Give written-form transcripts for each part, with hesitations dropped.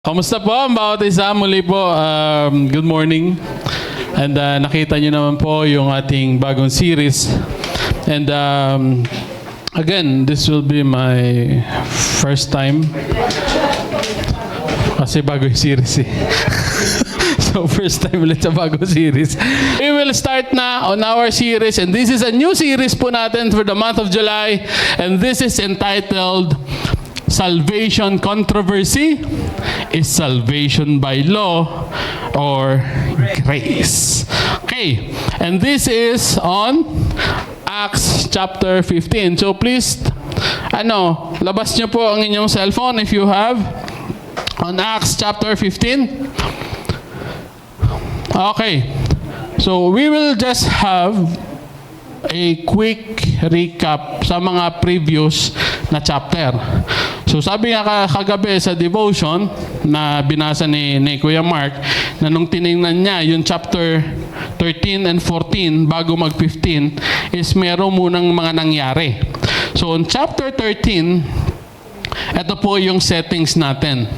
Kamusta po ang bawat isa? Muli po, good morning. And nakita niyo naman po yung ating bagong series. And again, this will be my first time. Kasi bagong series eh. So first time ulit sa bagong series. We will start na on our series. And this is a new series po natin for the month of July. And this is entitled Salvation Controversy. Is salvation by law or grace? Okay. And this is on Acts chapter 15. So please, labas niyo po ang inyong cellphone if you have. On Acts chapter 15. Okay. So we will just have a quick recap sa mga previous na chapter. So sabi nga kagabi sa devotion na binasa ni Kuya Mark, na nung tinignan niya yung chapter 13 and 14 bago mag-15 is meron munang mga nangyari. So on chapter 13, ito po yung settings natin.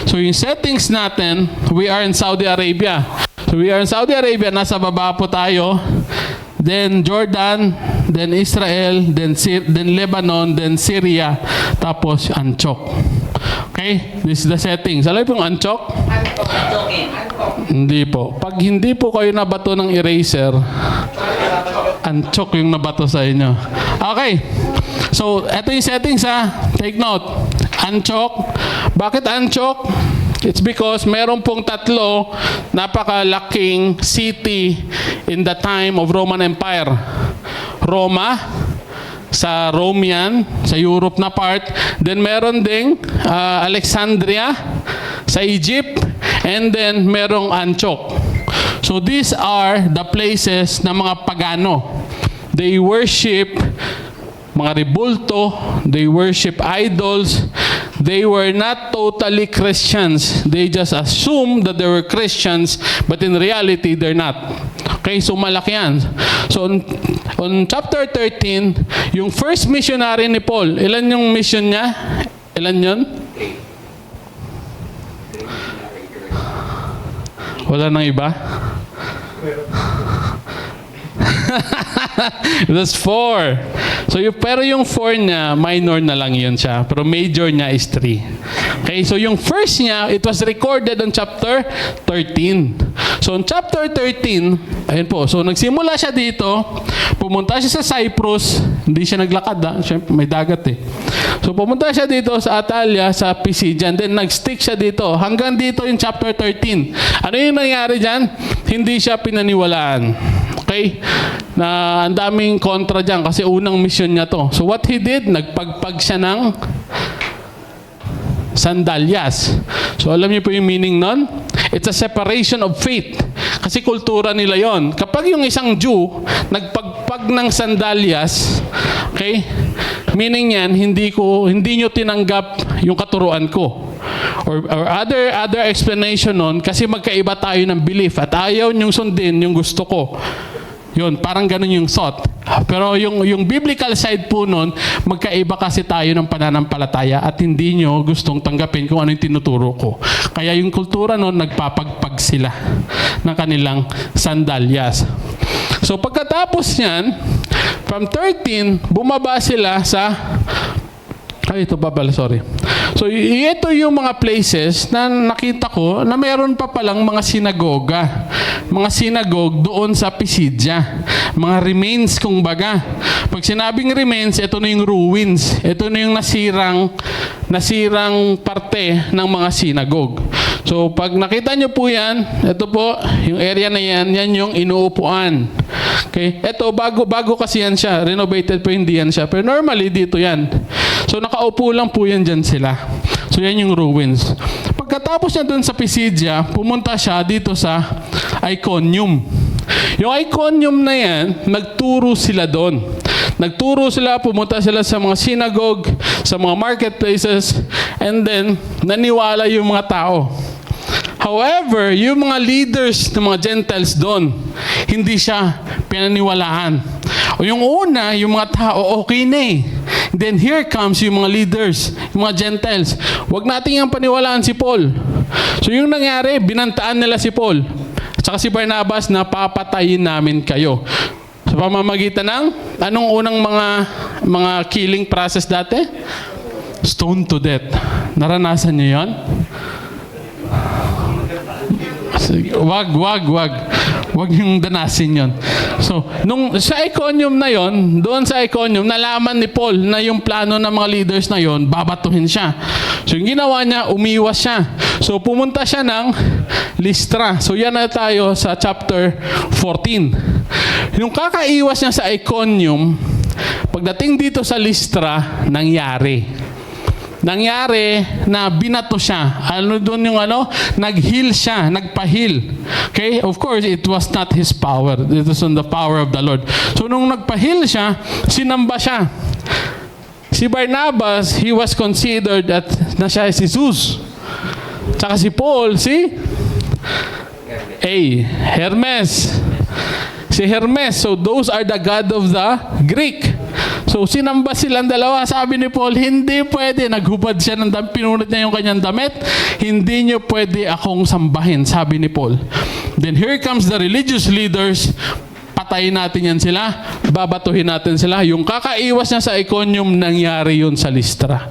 So yung settings natin, we are in Saudi Arabia. So we are in Saudi Arabia, nasa baba po tayo. Then Jordan, then Israel, then Lebanon, then Syria, tapos Antioch. Okay? This is the settings. Alam po yung Antioch? Hindi po. Pag hindi po kayo nabato ng eraser, Antioch yung nabato sa inyo. Okay. So, ito yung settings ha. Take note. Antioch. Bakit Antioch? It's because meron pong tatlo napakalaking city in the time of Roman Empire. Roma, sa Rome yan, sa Europe na part. Then meron ding Alexandria, sa Egypt. And then merong Antioch. So these are the places na mga pagano. They worship mga rebulto, they worship idols. They were not totally Christians. They just assumed that they were Christians, but in reality, they're not. Okay, so malaki yan. So on chapter 13, yung first missionary ni Paul, ilan yung mission niya? Ilan yun? Wala nang iba? It was 4. So pero yung 4 niya, minor na lang yun siya. Pero major niya is 3. Okay, so yung first niya, it was recorded on chapter 13. So on chapter 13, ayun po. So nagsimula siya dito, pumunta siya sa Cyprus, hindi siya naglakad Siyempre, may dagat eh. So pumunta siya dito sa Atalia, sa Pisidian, then nag-stick siya dito. Hanggang dito yung chapter 13. Ano yung nangyari dyan? Hindi siya pinaniwalaan. Okay? Na ang daming kontra dyan kasi unang mission niya to. So what he did, nagpagpag siya ng sandalyas. So alam niyo po yung meaning nun? It's a separation of faith. Kasi kultura nila yon. Kapag yung isang Jew, nagpagpag ng sandalyas, okay? Meaning yan, hindi nyo tinanggap yung katuruan ko. Or other explanation nun, kasi magkaiba tayo ng belief at ayaw nyong sundin yung gusto ko. Yun, parang ganun yung thought. Pero yung biblical side po nun, magkaiba kasi tayo ng pananampalataya at hindi nyo gustong tanggapin kung ano yung tinuturo ko. Kaya yung kultura nun, nagpapagpag sila ng kanilang sandalyas. So pagkatapos niyan, from 13, bumaba sila sa... ito pa pala, sorry. So, ito yung mga places na nakita ko na meron pa palang mga sinagoga. Mga sinagog doon sa Pisidia. Mga remains, kung baga. Pag sinabing remains, ito na yung ruins. Ito na yung nasirang parte ng mga sinagog. So, pag nakita nyo po yan, ito po, yung area na yan, yan yung inuupuan. Okay? Ito, bago kasi yan siya. Renovated po, hindi yan siya. Pero normally, dito yan. So, nakaupo lang po yan dyan sila. So, yan yung ruins. Pagkatapos niya dun sa Pisidia, pumunta siya dito sa Iconium. Yung Iconium na yan, nagturo sila doon. Nagturo sila, pumunta sila sa mga synagogue, sa mga marketplaces, and then, naniwala yung mga tao. However, yung mga leaders ng mga Gentiles doon, hindi siya pinaniwalaan. O yung una, yung mga tao, okay na eh. Then here comes yung mga leaders, yung mga Gentiles. Huwag natin yung paniwalaan si Paul. So yung nangyari, binantaan nila si Paul. At saka si Barnabas na papatayin namin kayo. Sa pamamagitan ng, anong unang mga killing process dati? Stone to death. Naranasan niyo yan? Wag yung danasin yon. So, nung sa Iconium na yon, doon sa Iconium, nalaman ni Paul na yung plano ng mga leaders na yon, babatuhin siya. So, yung ginawa niya, umiwas siya. So, pumunta siya ng Lystra. So, yan na tayo sa chapter 14. Yung kakaiwas niya sa Iconium, pagdating dito sa Lystra, nangyari na binato siya. Ano doon yung nag-heal siya, nagpa-heal. Okay? Of course, it was not his power. It was on the power of the Lord. So nung nagpa-heal siya, sinamba siya. Si Barnabas, he was considered na siya si Jesus. Tsaka si Paul, Hermes. Si Hermes. So those are the god of the Greek. So, sinamba silang dalawa. Sabi ni Paul, hindi pwede. Naghubad siya ng damit. Pinunod niya yung kanyang damit. Hindi niyo pwede akong sambahin, sabi ni Paul. Then here comes the religious leaders. Patayin natin yan sila. Babatuhin natin sila. Yung kakaiwas niya sa Iconium, nangyari yun sa Lystra.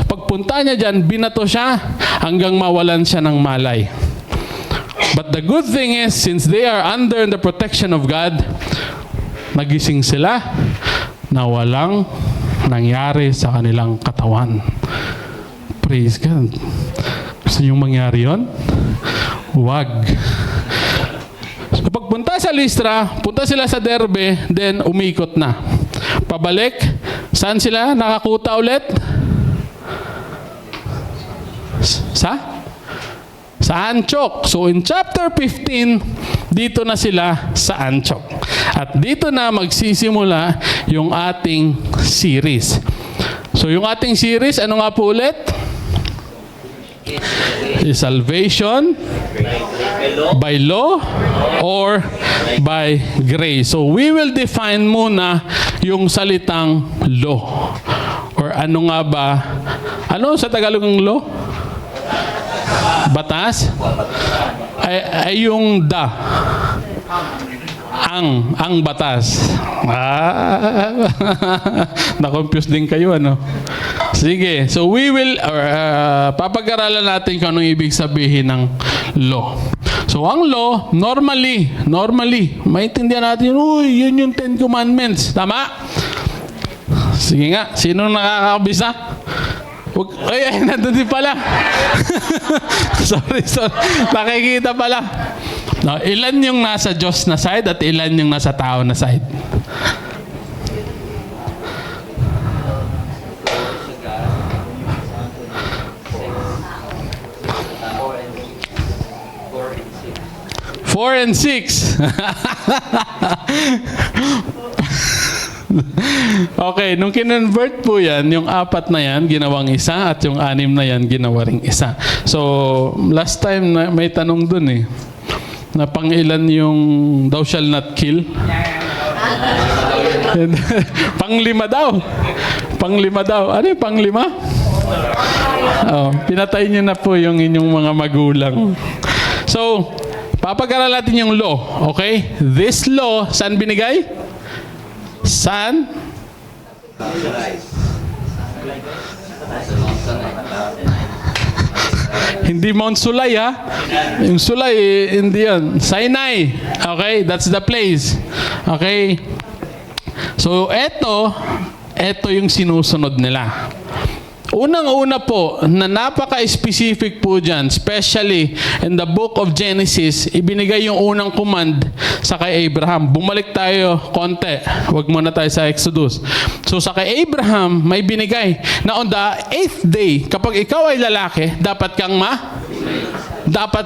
Pagpunta niya dyan, binato siya hanggang mawalan siya ng malay. But the good thing is, since they are under the protection of God, nagising sila na walang nangyari sa kanilang katawan. Praise God. Gusto niyong mangyari yun? Huwag. So, pagpunta sa Lystra, punta sila sa Derbe, then umikot na. Pabalik, saan sila nakakuta ulit? Sa Antioch. So in chapter 15, dito na sila sa Antioch. At dito na magsisimula yung ating series. So yung ating series, ano nga po ulit? Is salvation by law or by grace. So we will define muna yung salitang law. Or ano nga ba? Ano sa Tagalog ng law? Batas? Ay yung ang batas. Na-confuse din kayo, ano? Sige. So we will, papag-aralan natin kung anong ibig sabihin ng law. So ang law, normally, maintindihan natin, yun yung 10 Commandments. Tama? Sige nga. Sino nakakabisa? Ay, nandun din pala. sorry. Nakikita pala. No, ilan yung nasa Diyos na side at ilan yung nasa tao na side? Four and six. Okay, nung kinonvert po yan, yung 4 na yan, ginawang isa, at yung 6 na yan, ginawa ring isa. So, last time, may tanong dun na pang-ilan yung thou shall not kill? Pang-5 daw. Pang-5 daw. Ano yung pang-5? Pinatay niyo na po yung inyong mga magulang. So, papag-aralan natin yung law. Okay? This law, saan binigay? Saan? Hindi Mount Sulay, ha? Yung Sulay, hindi yan. Sinai. Okay? That's the place. Okay? So, eto yung sinusunod nila. Unang-una po, na napaka-specific po dyan, especially in the book of Genesis, ibinigay yung unang command sa kay Abraham. Bumalik tayo konti. Huwag muna tayo sa Exodus. So sa kay Abraham, may binigay na on the 8th day, kapag ikaw ay lalaki, dapat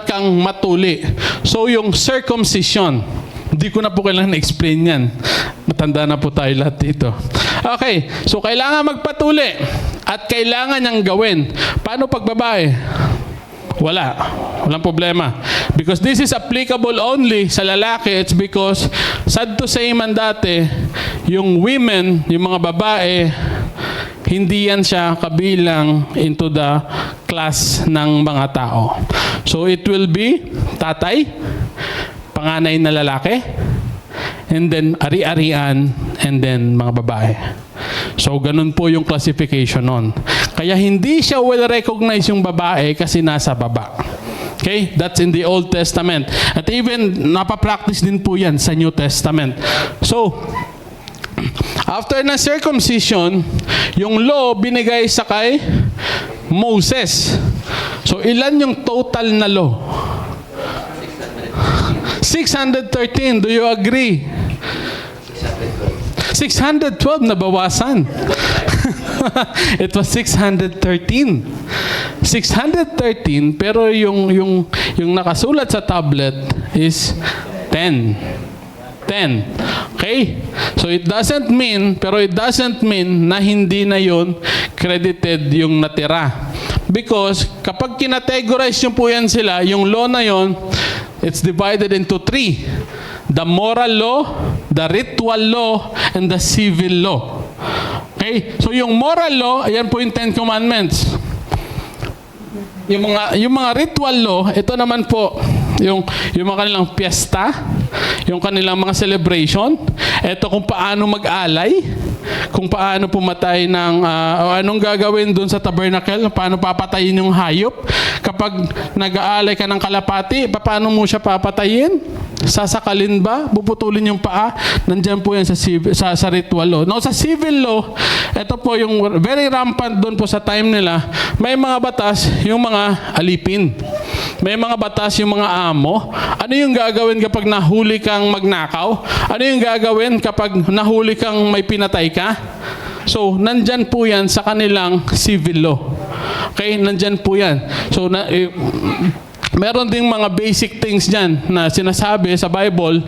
kang matuli. So yung circumcision, hindi ko na po kailangan na-explain yan. Matanda na po tayo lahat dito. Okay, so kailangan magpatuli at kailangan niyang gawin. Paano pag babae? Walang problema. Because this is applicable only sa lalaki. It's because, sad to say man dati, yung women, yung mga babae, hindi yan siya kabilang into the class ng mga tao. So it will be tatay, panganay na lalaki, and then ari-arian, and then mga babae. So ganun po yung classification nun. Kaya hindi siya well-recognized yung babae kasi nasa baba. Okay? That's in the Old Testament. At even napapractice din po yan sa New Testament. So, after na circumcision, yung law binigay sa kay Moses. So, ilan yung total na law? 613. Do you agree? 612 na bawasan. It was 613. 613, pero yung nakasulat sa tablet is 10. 10. Okay? So it doesn't mean na hindi na yon credited yung natira. Because kapag kinategorize nyo po yan sila, yung law na yon, it's divided into 3. The moral law, the ritual law, and the civil law. Okay? So yung moral law, ayan po yung 10 Commandments. Yung mga ritual law, ito naman po, yung mga kanilang piyesta, yung kanilang mga celebration, ito kung paano mag-alay, kung paano pumatay ng, o anong gagawin dun sa tabernacle, paano papatayin yung hayop. Kapag nag-aalay ka ng kalapati, paano mo siya papatayin? Sasakalin ba? Puputulin yung paa? Nandyan po yan sa ritual law. Now, sa civil law, ito po yung very rampant doon po sa time nila. May mga batas, yung mga alipin. May mga batas, yung mga amo. Ano yung gagawin kapag nahuli kang magnakaw? Ano yung gagawin kapag nahuli kang may pinatay ka? So, nandyan po yan sa kanilang civil law. Okay? Nandyan po yan. So, meron ding mga basic things dyan na sinasabi sa Bible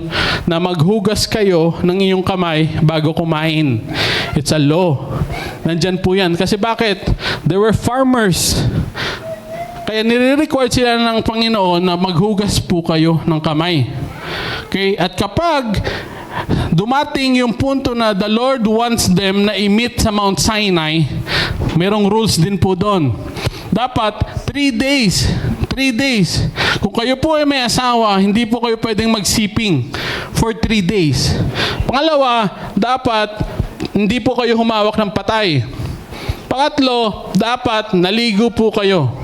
na maghugas kayo ng iyong kamay bago kumain. It's a law. Nandyan po yan. Kasi bakit? There were farmers. Kaya nire-require sila ng Panginoon na maghugas po kayo ng kamay. Okay? At kapag dumating yung punto na the Lord wants them na i-meet sa Mount Sinai, merong rules din po doon. Dapat 3 days. 3 days. Kung kayo po ay may asawa, hindi po kayo pwedeng magsiping for 3 days. Pangalawa, dapat hindi po kayo humawak ng patay. Pangatlo, dapat naligo po kayo.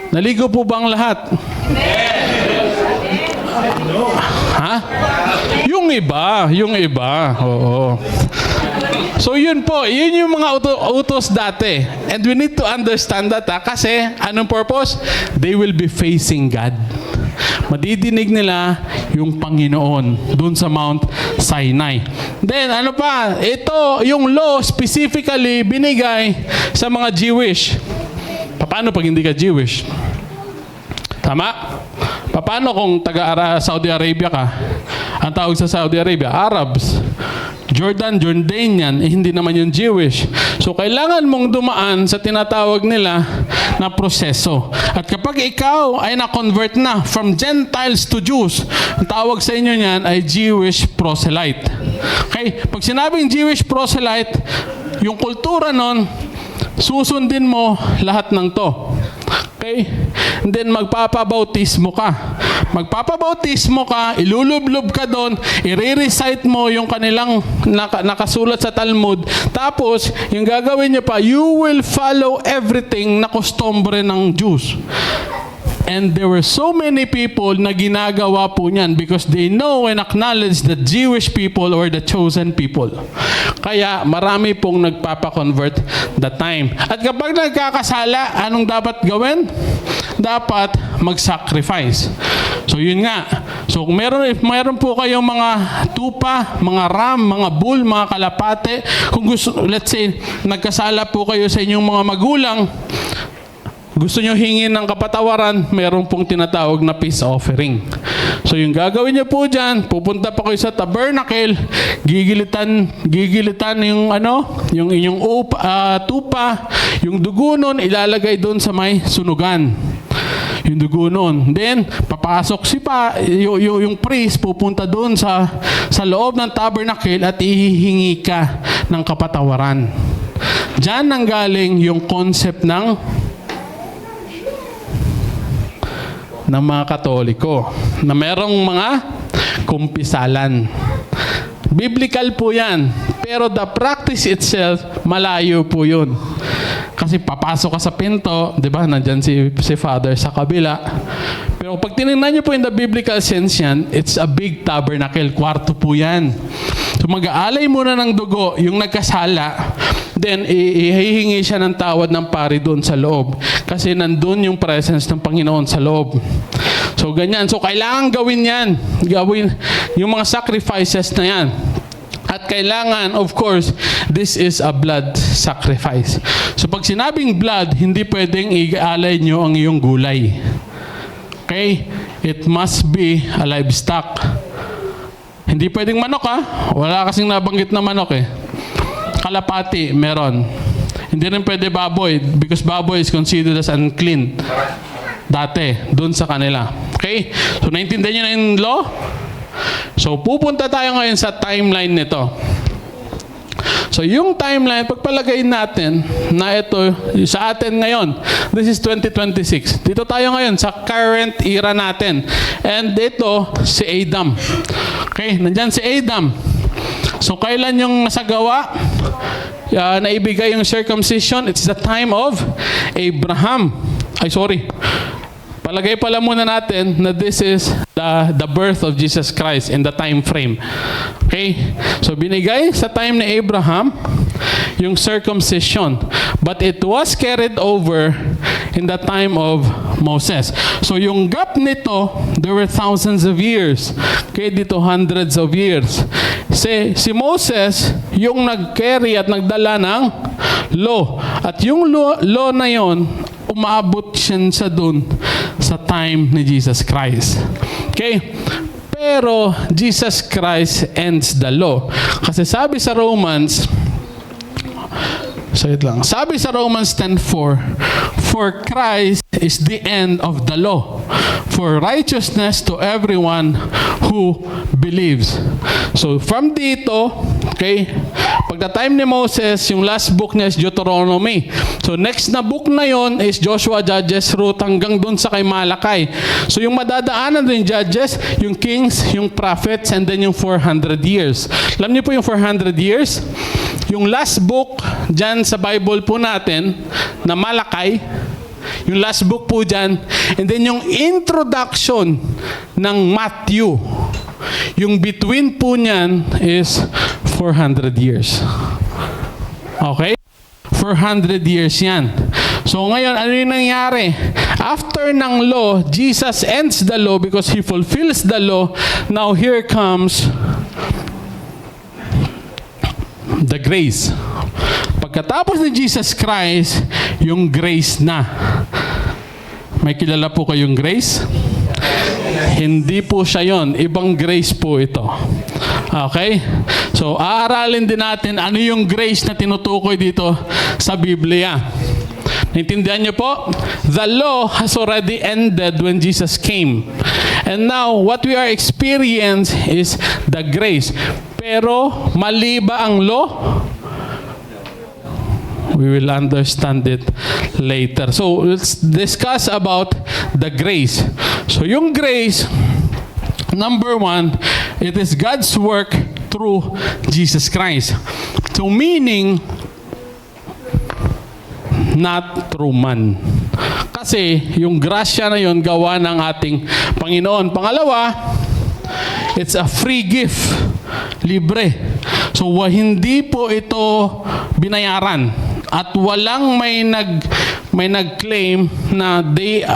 Naligo po bang lahat? Ha? Yung iba. Oo. So yun po, yun yung mga utos dati. And we need to understand that kasi anong purpose? They will be facing God. Madidinig nila yung Panginoon dun sa Mount Sinai. Then ano pa? Ito, yung law specifically binigay sa mga Jewish. Paano pag hindi ka Jewish? Tama? Paano kung taga-Saudi Arabia ka? Ang tawag sa Saudi Arabia, Arabs. Jordanian, hindi naman yung Jewish. So, kailangan mong dumaan sa tinatawag nila na proseso. At kapag ikaw ay na-convert na from Gentiles to Jews, ang tawag sa inyo niyan ay Jewish proselyte. Okay? Pag sinabing Jewish proselyte, yung kultura nun, susundin mo lahat ng to. Okay? And then magpapabautismo ka. Ilulublob ka doon, i-recite mo yung kanilang nakasulat sa Talmud. Tapos, yung gagawin niya pa, you will follow everything na kostumbre ng Jews. And there were so many people na ginagawa po niyan because they know and acknowledge the Jewish people or the chosen people. Kaya marami pong nagpapakonvert the time. At kapag nagkakasala, anong dapat gawin? Dapat mag-sacrifice. So yun nga. So kung meron po kayong mga tupa, mga ram, mga bull, mga kalapate, kung gusto, let's say, nagkasala po kayo sa inyong mga magulang, gusto nyo hingin ng kapatawaran, meron pong tinatawag na peace offering. So yung gagawin nyo po dyan, pupunta pa kayo sa tabernacle, gigilitan yung inyong tupa, yung dugo nun, ilalagay doon sa may sunugan. Yung dugo nun. Then, papasok yung priest, pupunta doon sa loob ng tabernacle at ihihingi ka ng kapatawaran. Diyan nanggaling yung concept ng mga Katoliko na merong mga kumpisalan. Biblical po yan. Pero the practice itself, malayo po yun. Kasi papasok ka sa pinto, di ba? Nandyan si Father sa kabila. Pero pag tinignan niyo po in the biblical sense yan, it's a big tabernacle. Kwarto po yan. So mag-aalay muna ng dugo, yung nagkasala, then ihihingi siya ng tawad ng pari doon sa loob. Kasi nandun yung presence ng Panginoon sa loob. So ganyan. So kailangan gawin yan. Gawin yung mga sacrifices na yan. At kailangan, of course, this is a blood sacrifice. So pag sinabing blood, hindi pwedeng i-alay nyo ang iyong gulay. Okay? It must be a livestock. Hindi pwedeng manok ha. Wala kasing nabanggit na manok eh. Kalapati, meron. Hindi rin pwede baboy because baboy is considered as unclean. Dati, dun sa kanila. Okay? So naintindihan nyo na yung law? So, pupunta tayo ngayon sa timeline nito. So, yung timeline, pagpalagay natin na ito sa atin ngayon, this is 2026. Dito tayo ngayon sa current era natin. And ito, si Adam. Okay, nandyan si Adam. So, kailan yung nasagawa? Naibigay yung circumcision? It's the time of Abraham. Palagay pala muna natin na this is the birth of Jesus Christ in the time frame. Okay? So binigay sa time ni Abraham yung circumcision. But it was carried over in the time of Moses. So yung gap nito, there were thousands of years. Okay, dito hundreds of years. Si Moses, yung nag-carry at nagdala ng law. At yung law na yon, umaabot siya sa dun sa time ni Jesus Christ. Okay? Pero Jesus Christ ends the law. Kasi sabi sa Romans 10:4, for Christ is the end of the law, for righteousness to everyone who believes. So from dito, okay, pagka-time ni Moses, yung last book niya is Deuteronomy. So next na book na yon is Joshua, Judges, Ruth, hanggang dun sa kay Malakay. So yung madadaanan din Judges, yung Kings, yung Prophets, and then yung 400 years. Alam niyo po yung 400 years? Yung last book dyan sa Bible po natin, na Malakay, yung last book po dyan, and then yung introduction ng Matthew, yung between po niyan is 400 years. Okay? 400 years yan. So ngayon, ano yung nangyari? After ng law, Jesus ends the law because He fulfills the law. Now here comes the grace. Pagkatapos ni Jesus Christ, yung grace na. May kilala po kayong grace? Hindi po siya yon. Ibang grace po ito. Okay? So, aaralin din natin ano yung grace na tinutukoy dito sa Biblia. Naintindihan niyo po? The law has already ended when Jesus came. And now, what we are experiencing is the grace. Pero, mali ba ang law? We will understand it later. So, let's discuss about the grace. So, yung grace, number one, it is God's work through Jesus Christ. So, meaning, not through man. Kasi, yung grasya na yun, gawa ng ating Panginoon. Pangalawa, it's a free gift. Libre. So, hindi po ito binayaran. At walang may nag-claim na they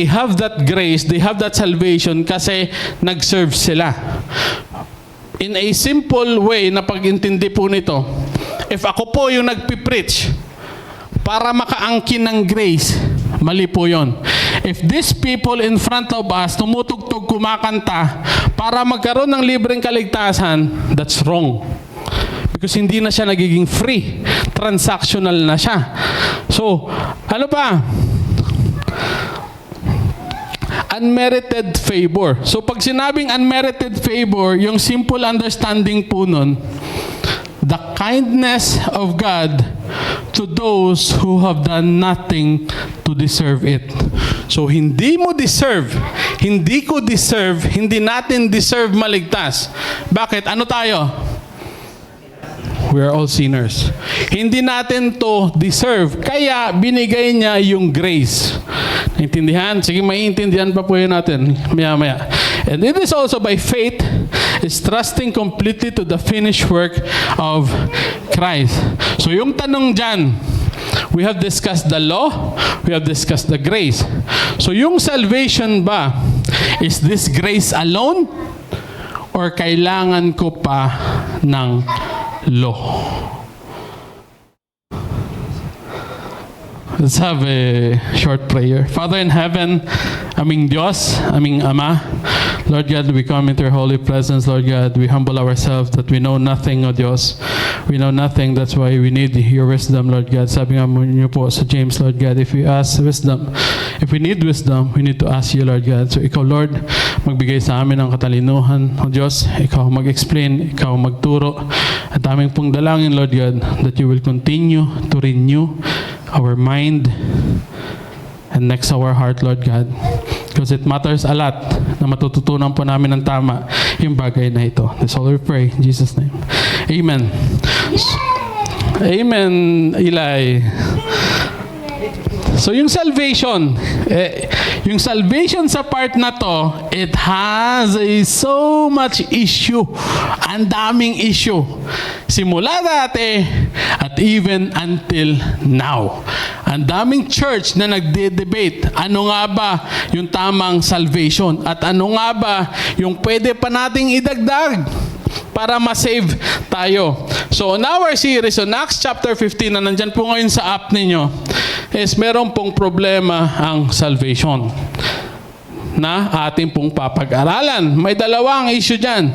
have that grace, they have that salvation kasi nag-serve sila. In a simple way na pag-intindi po nito, if ako po yung nagpipreach para makaangkin ng grace, mali po yon. If these people in front of us tumutugtog, kumakanta para magkaroon ng libreng kaligtasan, that's wrong. Because hindi na siya nagiging free. Transactional na siya. So, ano pa? Unmerited favor. So, pag sinabing unmerited favor, yung simple understanding po nun, the kindness of God to those who have done nothing to deserve it. So, hindi mo deserve, hindi ko deserve, hindi natin deserve maligtas. Bakit? Ano tayo? We are all sinners. Hindi natin to deserve. Kaya binigay niya yung grace. Naintindihan? Sige, maiintindihan pa po yun natin maya-maya. And it is also by faith, is trusting completely to the finished work of Christ. So yung tanong dyan, we have discussed the law, we have discussed the grace. So yung salvation ba, is this grace alone? Or kailangan ko pa ng law? Let's have a short prayer. Father in heaven, aming Diyos, aming Ama, Lord God, we come into your holy presence, Lord God. We humble ourselves that we know nothing, O Diyos. We know nothing, that's why we need your wisdom, Lord God. Sabi nga niyo po sa James, Lord God, if we ask wisdom, if we need wisdom, we need to ask you, Lord God. So ikaw, Lord, magbigay sa amin ng katalinuhan, O Diyos. Ikaw mag-explain, ikaw magturo. At aming pong dalangin, Lord God, that you will continue to renew our mind and next our heart, Lord God. Because it matters a lot na matututunan po namin ng tama yung bagay na ito. That's all we pray. In Jesus' name. Amen. Amen, Eli. So yung salvation, yung salvation sa part na to, it has so much issue. Ang daming issue. Simula dati at even until now. Ang daming church na nagde-debate. Ano nga ba yung tamang salvation? At ano nga ba yung pwede pa nating idagdag para ma-save tayo? So, on our series, on Acts chapter 15, na nandyan po ngayon sa app ninyo, is meron pong problema ang salvation na ating pong papag-aralan. May dalawang issue dyan.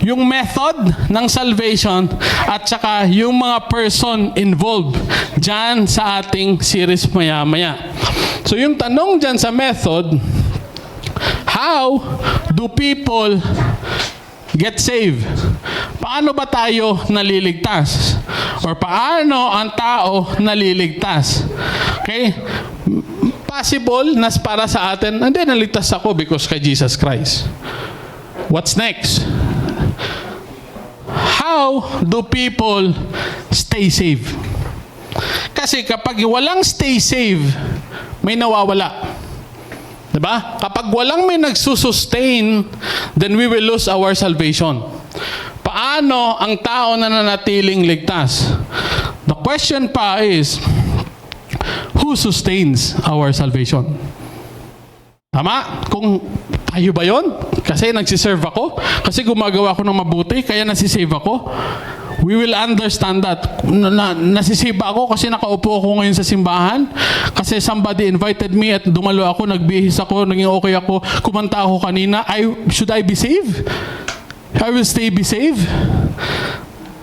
Yung method ng salvation at saka yung mga person involved dyan sa ating series maya-maya. So yung tanong dyan sa method, how do people get saved? Paano ba tayo naliligtas? Or paano ang tao naliligtas? Okay? Possible na para sa atin, hindi, naligtas ako because kay Jesus Christ. What's next? How do people stay safe? Kasi kapag walang stay safe, may nawawala. Diba? Kapag walang may nagsusustain, then we will lose our salvation. Paano ang tao na nanatiling ligtas? The question pa is, who sustains our salvation? Tama? Kung tayo ba yun? Kasi nagsiserve ako? Kasi gumagawa ako ng mabuti, kaya nasisave ako? We will understand that. Nasisave ako kasi nakaupo ako ngayon sa simbahan? Kasi somebody invited me at dumalo ako, nagbihis ako, naging okay ako, kumanta ako kanina. Should I be saved? I will be saved?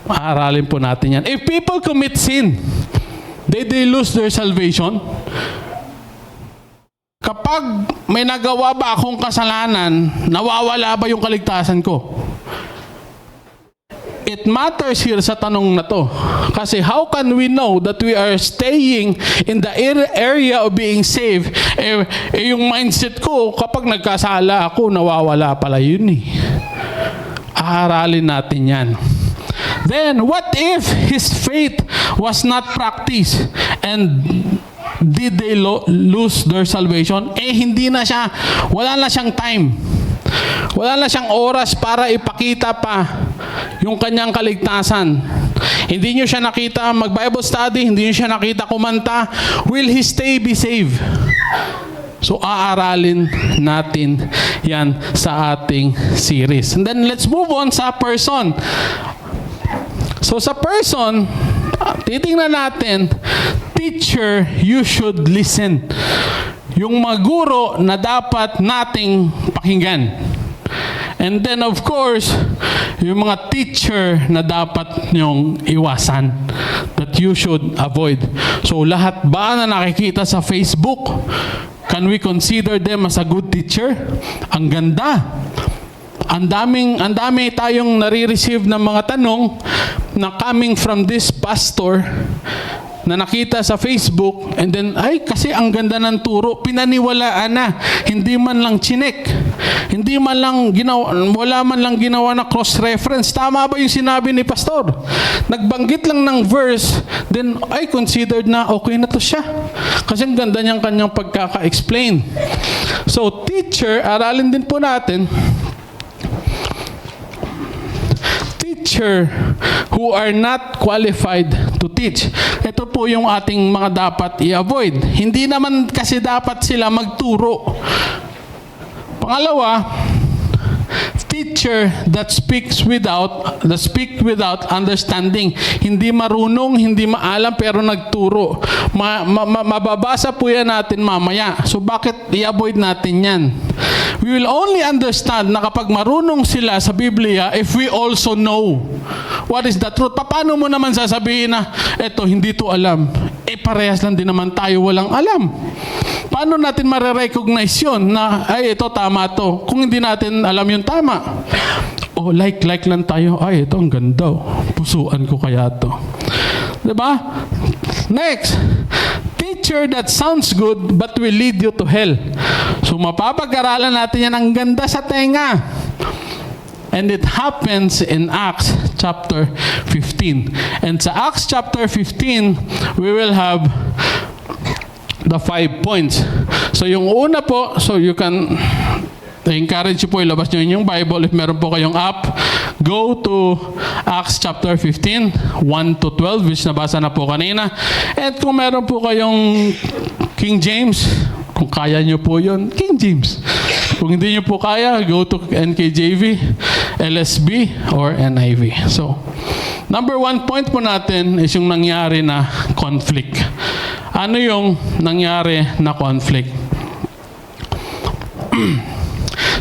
Aralin po natin yan. If people commit sin, they lose their salvation. Kapag may nagawa ba akong kasalanan, nawawala ba yung kaligtasan ko? It matters here sa tanong na to. Kasi how can we know that we are staying in the area of being saved? Yung mindset ko, kapag nagkasala ako, nawawala pala yun eh. Aaralin natin yan. Then, what if his faith was not practiced and did they lose their salvation? Hindi na siya, wala na siyang time. Wala na siyang oras para ipakita pa yung kanyang kaligtasan. Hindi niyo siya nakita mag-Bible study, hindi niyo siya nakita kumanta. Will he be saved? So, aaralin natin yan sa ating series. And then, let's move on sa person. So, sa person, titingnan natin, teacher, you should listen. Yung mga guro na dapat nating pakinggan. And then, of course, yung mga teacher na dapat nyong iwasan, that you should avoid. So, lahat ba na nakikita sa Facebook, can we consider them as a good teacher? Ang ganda. ang dami tayong nare-receive ng mga tanong na coming from this pastor na nakita sa Facebook, and then, ay, kasi ang ganda ng turo, pinaniwalaan na, hindi man lang chinek, hindi man lang ginawa, wala man lang ginawa na cross-reference. Tama ba yung sinabi ni pastor? Nagbanggit lang ng verse, then, ay, considered na okay na to siya. Kasi ang ganda niyang kanyang pagkaka-explain. So, teacher, aralin din po natin, teacher who are not qualified to teach. Ito po yung ating mga dapat i-avoid. Hindi naman kasi dapat sila magturo. Pangalawa, teacher that speak without understanding. Hindi marunong, hindi maalam, pero nagturo. Mababasa po yan natin mamaya. So bakit i-avoid natin yan? We will only understand na kapag marunong sila sa Biblia if we also know what is the truth. Paano mo naman sasabihin na, eto, hindi to alam. Parehas lang din naman tayo walang alam. Paano natin marirecognize yun na, ay, ito, tama to, kung hindi natin alam yung tama? O, like lang tayo, ay, ito, ang ganda. Pusuan ko kaya to. Diba? Next, teacher that sounds good but will lead you to hell. So, mapapag-aralan natin yan, ang ganda sa tenga. And it happens in Acts chapter 15. And sa Acts chapter 15, we will have the 5 points. So yung una po, so you can, I encourage you po, ilabas nyo yung Bible. If meron po kayong app, go to Acts chapter 15, 1 to 12, which nabasa na po kanina. And kung meron po kayong King James, kung kaya nyo po yun, King James. Kung hindi nyo po kaya, go to NKJV, LSB, or NIV. So, number 1 point po natin is yung nangyari na conflict. Ano yung nangyari na conflict?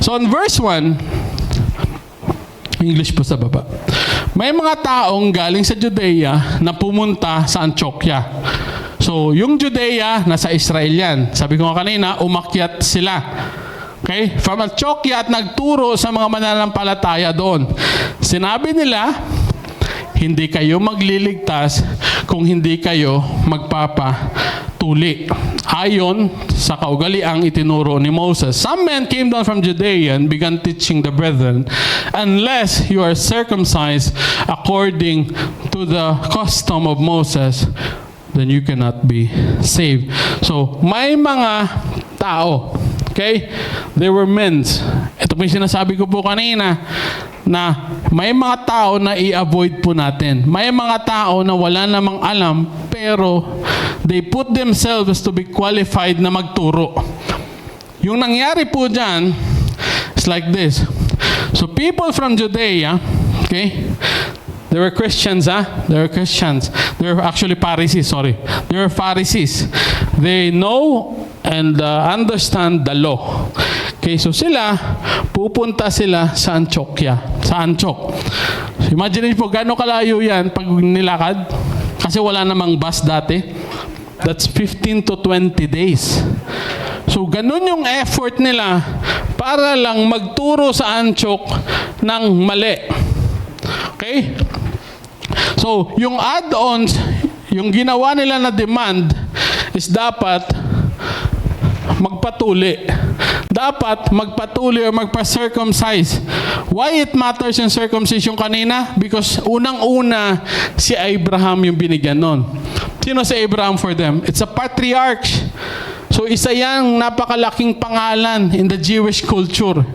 So, in verse 1, English po sa baba. May mga taong galing sa Judea na pumunta sa Antioquia. So, yung Judea, nasa Israel yan. Sabi ko nga kanina, umakyat sila. Okay? From Antioquia at nagturo sa mga mananampalataya doon. Sinabi nila, hindi kayo magliligtas kung hindi kayo magpapatuli. Ayon sa kaugaliang itinuro ni Moses. Some men came down from Judea and began teaching the brethren, unless you are circumcised according to the custom of Moses, then you cannot be saved. So, may mga tao, okay? They were men. Ito po yung sinasabi ko po kanina, na may mga tao na i-avoid po natin. May mga tao na wala namang alam, pero they put themselves to be qualified na magturo. Yung nangyari po dyan, is like this. So people from Judea, okay? They were Christians, They were Christians. They were actually Pharisees, sorry. They were Pharisees. They know and understand the law. Okay, so sila, pupunta sila sa Antioquia, sa Antioch. So imagine po, gano'ng kalayo yan pag nilakad? Kasi wala namang bus dati. That's 15 to 20 days. So ganun yung effort nila para lang magturo sa Antioch ng mali. Okay? So, yung add-ons, yung ginawa nila na demand is dapat magpatuli. Dapat magpatuli or magpa-circumcise. Why it matters yung circumcision kanina? Because unang-una, si Abraham yung binigyan nun. Sino si Abraham for them? It's a patriarch. So, isa yang napakalaking pangalan in the Jewish culture.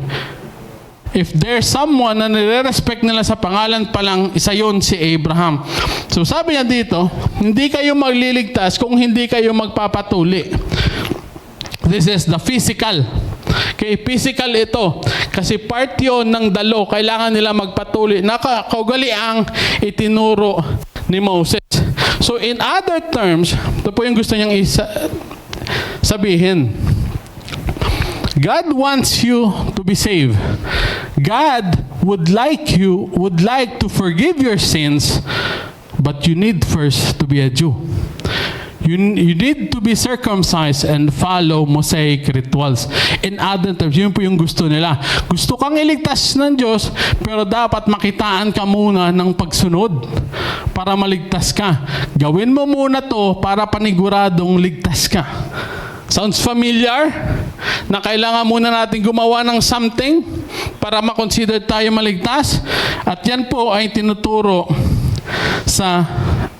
If there's someone na nire-respect nila sa pangalan pa lang, isa yun si Abraham. So sabi niya dito, hindi kayo magliligtas kung hindi kayo magpapatuli. This is the physical. Okay, physical ito. Kasi part yun ng dalo, kailangan nila magpatuli. Nakakaugali ang itinuro ni Moses. So in other terms, ito po yung gusto niyang sabihin. God wants you to be saved. God would like to forgive your sins, but you need first to be a Jew. You need to be circumcised and follow Mosaic rituals. In other terms, yun po yung gusto nila. Gusto kang iligtas ng Diyos, pero dapat makitaan ka muna ng pagsunod para maligtas ka. Gawin mo muna to para paniguradong ligtas ka. Sounds familiar? Na kailangan muna natin gumawa ng something para makonsider tayo maligtas? At yan po ay tinuturo sa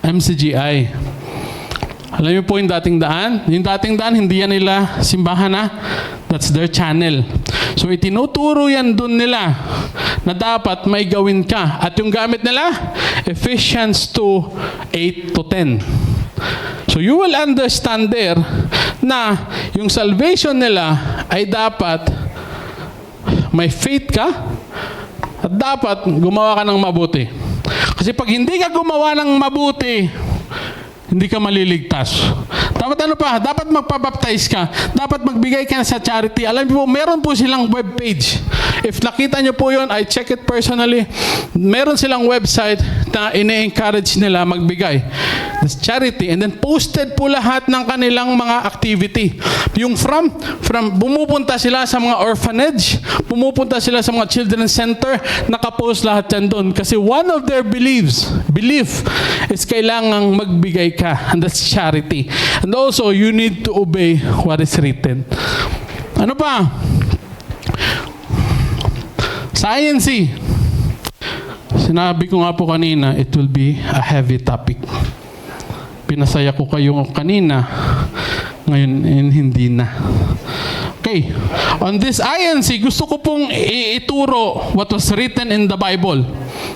MCGI. Alam niyo po yung dating daan? Yung dating daan, hindi yan nila simbahan na. That's their channel. So itinuturo yan dun nila na dapat may gawin ka. At yung gamit nila, Ephesians 2, 8 to 10. So you will understand there na yung salvation nila ay dapat may faith ka at dapat gumawa ka ng mabuti. Kasi pag hindi ka gumawa ng mabuti, hindi ka maliligtas. Dapat ano pa? Dapat magpabaptize ka. Dapat magbigay ka sa charity. Alam niyo po, meron po silang webpage. If nakita niyo po yun, I check it personally. Meron silang website na ine-encourage nila magbigay. That's charity. And then posted po lahat ng kanilang mga activity. Yung from bumupunta sila sa mga orphanage, pumupunta sila sa mga children's center, nakapost lahat yan doon. Kasi one of their belief is kailangang magbigay ka. And that's charity. And also, you need to obey what is written. Ano pa? Science. Sinabi ko nga po kanina, it will be a heavy topic. Pinasaya ko kayo kanina. Ngayon, hindi na. Okay. On this INC, gusto ko pong ituro what was written in the Bible.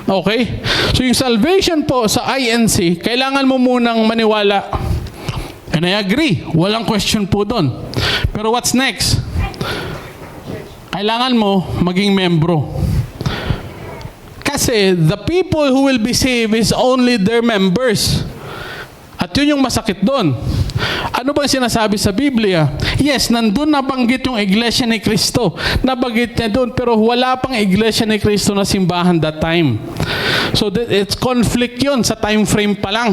Okay? So yung salvation po sa INC, kailangan mo munang maniwala. And I agree. Walang question po doon. Pero what's next? Kailangan mo maging membro. Kasi the people who will be saved is only their members. At yun yung masakit doon. Ano ba sinasabi sa Biblia? Yes, nandun nabanggit yung Iglesia ni Cristo. Nabanggit niya doon, pero wala pang Iglesia ni Cristo na simbahan that time. So it's conflict yun sa time frame pa lang.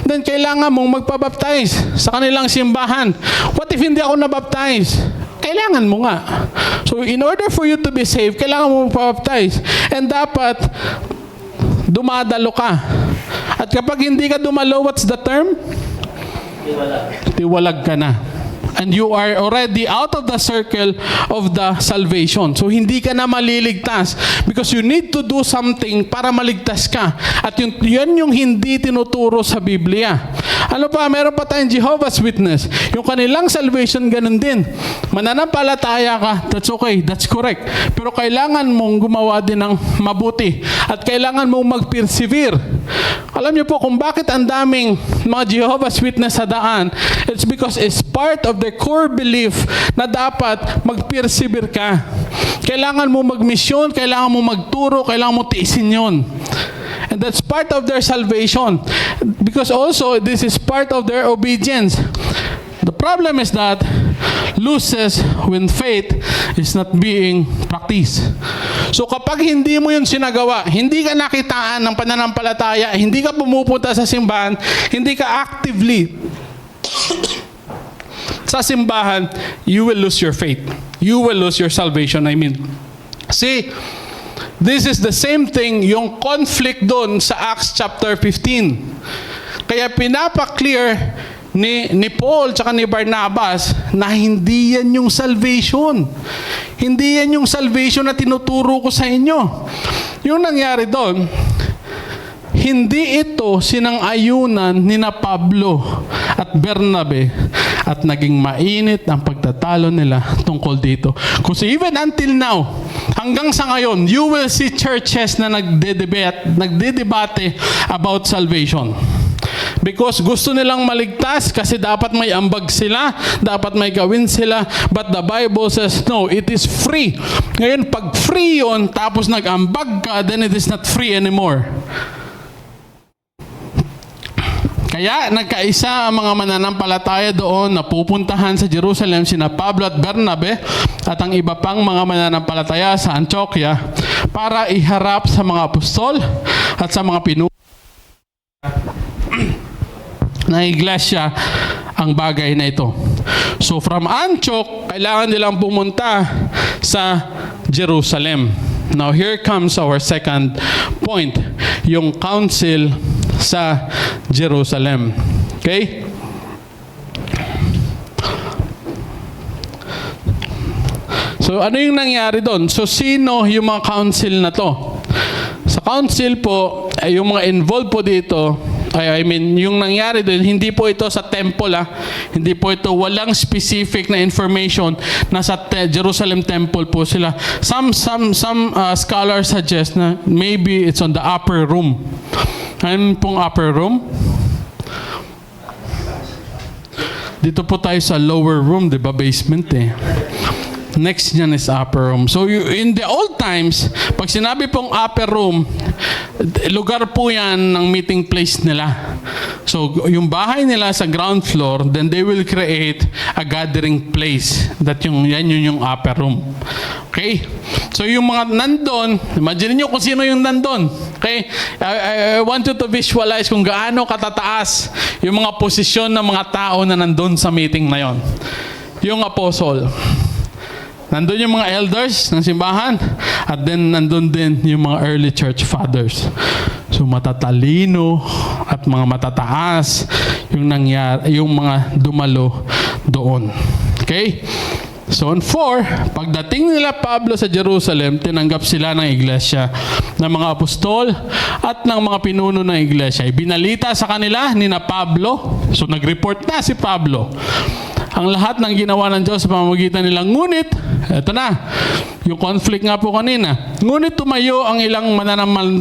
Then kailangan mong magpabaptize sa kanilang simbahan. What if hindi ako nabaptize? Kailangan mo nga. So in order for you to be saved, kailangan mo magpabaptize. And dapat dumadalo ka. At kapag hindi ka dumalo, what's the term? Tiwalag ka na. And you are already out of the circle of the salvation. So hindi ka na maliligtas because you need to do something para maligtas ka. At yun yung hindi tinuturo sa Biblia. Ano pa? Meron pa tayong Jehovah's Witness. Yung kanilang salvation, ganun din. Mananampalataya ka, that's okay, that's correct. Pero kailangan mong gumawa din ng mabuti. At kailangan mong mag-persevere. Alam niyo po kung bakit ang daming mga Jehovah's Witness sa daan, it's because it's part of their core belief na dapat mag-persevere ka. Kailangan mo mag-mission, kailangan mo magturo, kailangan mo tiisin yun. And that's part of their salvation. Because also, this is part of their obedience. The problem is that loses when faith is not being practiced. So kapag hindi mo yun sinagawa, hindi ka nakitaan ng pananampalataya, hindi ka pumupunta sa simbahan, hindi ka actively sa simbahan, you will lose your faith. You will lose your salvation, I mean. See, this is the same thing, yung conflict doon sa Acts chapter 15. Kaya pinapa-clear ni Paul tsaka ni Barnabas na hindi yan yung salvation. Hindi yan yung salvation na tinuturo ko sa inyo. Yung nangyari doon, hindi ito sinang-ayunan ni na Pablo at Bernabe at naging mainit ang pagtatalo nila tungkol dito. Kasi even until now, hanggang sa ngayon, you will see churches na nagdedebate about salvation. Because gusto nilang maligtas kasi dapat may ambag sila, dapat may gawin sila, but the Bible says, no, it is free. Ngayon, pag free yun, tapos nag-ambag ka, then it is not free anymore. Kaya nagkaisa ang mga mananampalataya doon na pupuntahan sa Jerusalem sina Pablo at Bernabe at ang iba pang mga mananampalataya sa Antioquia para iharap sa mga apostol at sa mga pinuno na iglesia ang bagay na ito. So from Antioch, kailangan nilang pumunta sa Jerusalem. Now here comes our second point, yung council sa Jerusalem. Okay? So ano yung nangyari doon? So sino yung mga council na to? Sa council po, yung mga involved po dito, yung nangyari doon, hindi po ito sa temple, hindi po ito, walang specific na information na sa Jerusalem temple po sila. Some scholars suggest na maybe it's on the upper room. Ano pong upper room? Dito po tayo sa lower room, di ba? Basement eh. Next niyan is upper room. So in the old times, pag sinabi pong upper room, lugar po yan ng meeting place nila. So yung bahay nila sa ground floor, then they will create a gathering place. Yan yung upper room. Okay? So yung mga nandun, imagine niyo kung sino yung nandun. Okay? I want you to visualize kung gaano katataas yung mga posisyon ng mga tao na nandun sa meeting na yon. Yung apostle. Nandun yung mga elders ng simbahan at then nandun din yung mga early church fathers. So matatalino at mga matataas yung nangyari, yung mga dumalo doon. Okay? So on 4, pagdating nila Pablo sa Jerusalem, tinanggap sila ng iglesia, ng mga apostol at ng mga pinuno ng iglesia. Ibinalita sa kanila ni na Pablo. So nag-report na si Pablo ang lahat ng ginawa ng Diyos sa pamamagitan nila. Ngunit, eto na, yung conflict nga po kanina. Ngunit tumayo ang ilang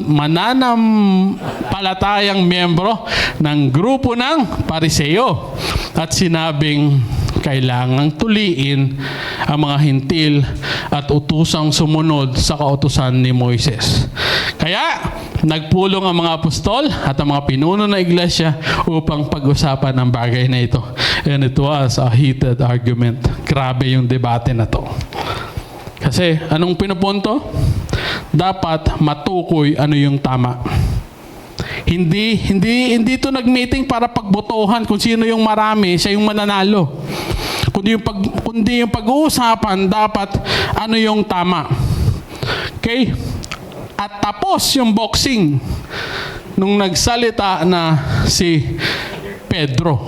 mananampalatayang miyembro ng grupo ng Pariseo at sinabing kailangang tuliin ang mga hintil at utusang sumunod sa kautusan ni Moises. Kaya, nagpulong ang mga apostol at ang mga pinuno ng iglesia upang pag-usapan ang bagay na ito. And it was a heated argument. Grabe yung debate na to. Kasi, anong pinupunto? Dapat matukoy ano yung tama. Hindi ito nag-meeting para pagbotohan kung sino yung marami, siya yung mananalo. Kundi yung pag-uusapan, dapat ano yung tama. Okay? At tapos yung boxing nung nagsalita na si Pedro.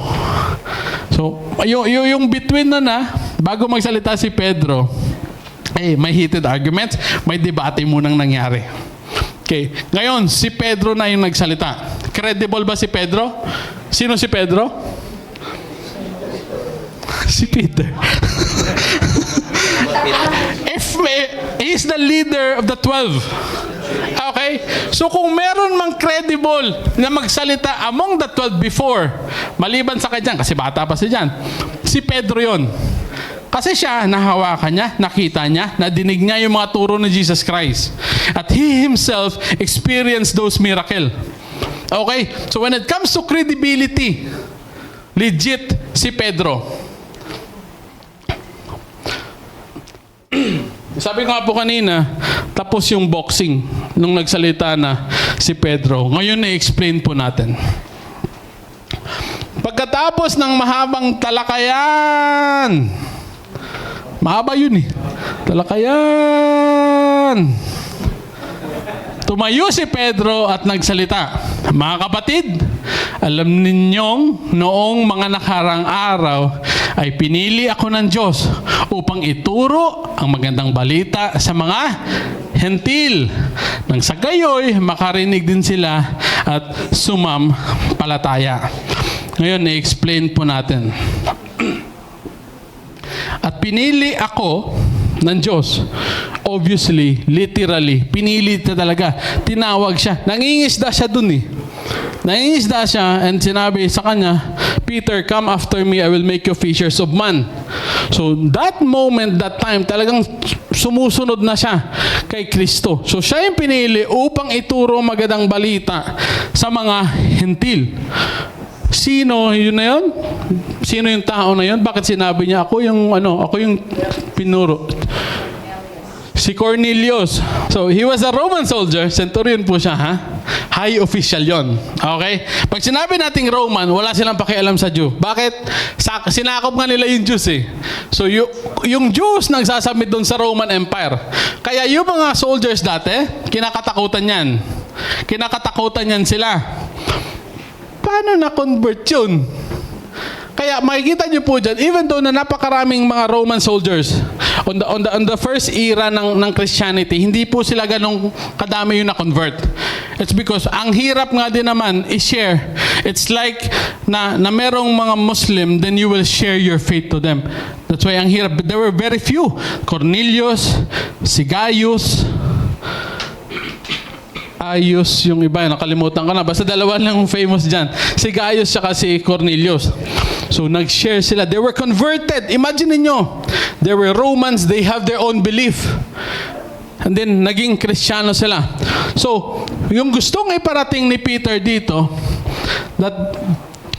So, yung between na bago magsalita si Pedro, may heated arguments, may debate munang nangyari. Okay. Ngayon, si Pedro na yung nagsalita. Credible ba si Pedro? Sino si Pedro? Si Peter. He's the leader of the 12. Okay? So kung meron mang credible na magsalita among the 12 before, maliban sa kanya, kasi bata pa siya dyan, si Pedro yon. Kasi siya, nahawakan niya, nakita niya, nadinig niya yung mga turo ni Jesus Christ. At he himself experienced those miracles. Okay? So when it comes to credibility, legit si Pedro. Sabi ko nga po kanina, tapos yung boxing nung nagsalita na si Pedro. Ngayon na-explain po natin. Pagkatapos ng mahabang talakayan, mahaba yun eh. Talakayan. Tumayo si Pedro at nagsalita. Mga kapatid, alam ninyong noong mga nakarang araw ay pinili ako ng Diyos upang ituro ang magandang balita sa mga hentil. Nang sa gayoy, makarinig din sila at sumampalataya. Ngayon, i-explain po natin. At pinili ako ng Diyos. Obviously, literally, pinili na talaga. Tinawag siya. Nangingisda siya dun eh. Nangingisda siya and sinabi sa kanya, Peter, come after me, I will make you fishers of man. So, that moment, that time, talagang sumusunod na siya kay Kristo. So, siya yung pinili upang ituro magandang balita sa mga hentil. Sino yun na yun? Sino yung tao na yun? Bakit sinabi niya, ako yung pinuro? Si Cornelius. So, he was a Roman soldier. Centurion po siya, ha? high official yon. Okay? Pag sinabi nating Roman, wala silang pakialam sa Jew. Bakit? Sinakop nga nila yung Jews eh. So yung Jews nagsasubmit doon sa Roman Empire. Kaya yung mga soldiers dati, kinakatakutan yan. Kinakatakutan yan sila. Paano na-convert yun? Kaya makikita niyo po dyan, even though na napakaraming mga Roman soldiers on the first era ng Christianity, hindi po sila ganong kadami yung na-convert. It's because ang hirap nga din naman i-share. It's like na merong mga Muslim, then you will share your faith to them. That's why ang hirap. There were very few. Cornelius, si Gaius, Ayos yung iba, nakalimutan ko na. Basta dalawa lang famous dyan. Si Gaius at si Cornelius. So nag-share sila. They were converted. Imagine niyo, they were Romans, they have their own belief. And then naging Kristiyano sila. So, yung gustong iparating ni Peter dito, that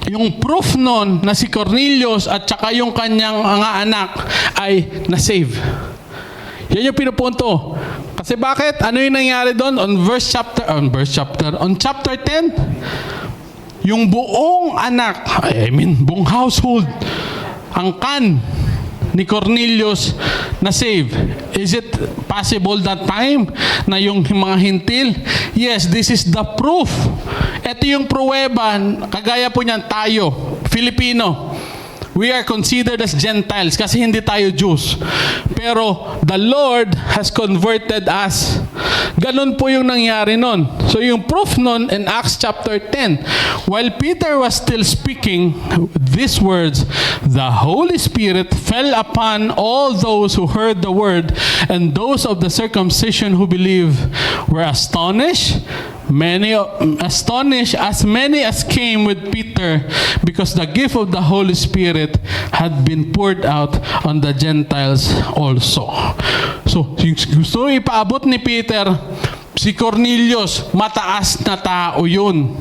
yung proof nun na si Cornelius at saka yung kanyang mga anak ay na-save. Yan yung pinupunto. Kasi bakit? Ano yung nangyari doon? On chapter 10, yung buong anak, buong household, ang ni Cornelius na save. Is it possible that time na yung mga hintil? Yes, this is the proof. Ito yung pruweba, kagaya po niyan tayo, Filipino. We are considered as Gentiles kasi hindi tayo Jews. Pero the Lord has converted us. Ganun po yung nangyari nun. So yung proof nun in Acts chapter 10, while Peter was still speaking these words, the Holy Spirit fell upon all those who heard the word, and those of the circumcision who believed were astonished. As many as came with Peter, because the gift of the Holy Spirit had been poured out on the Gentiles also. So, gusto ipaabot ni Peter, si Cornelius, mataas na tao yun.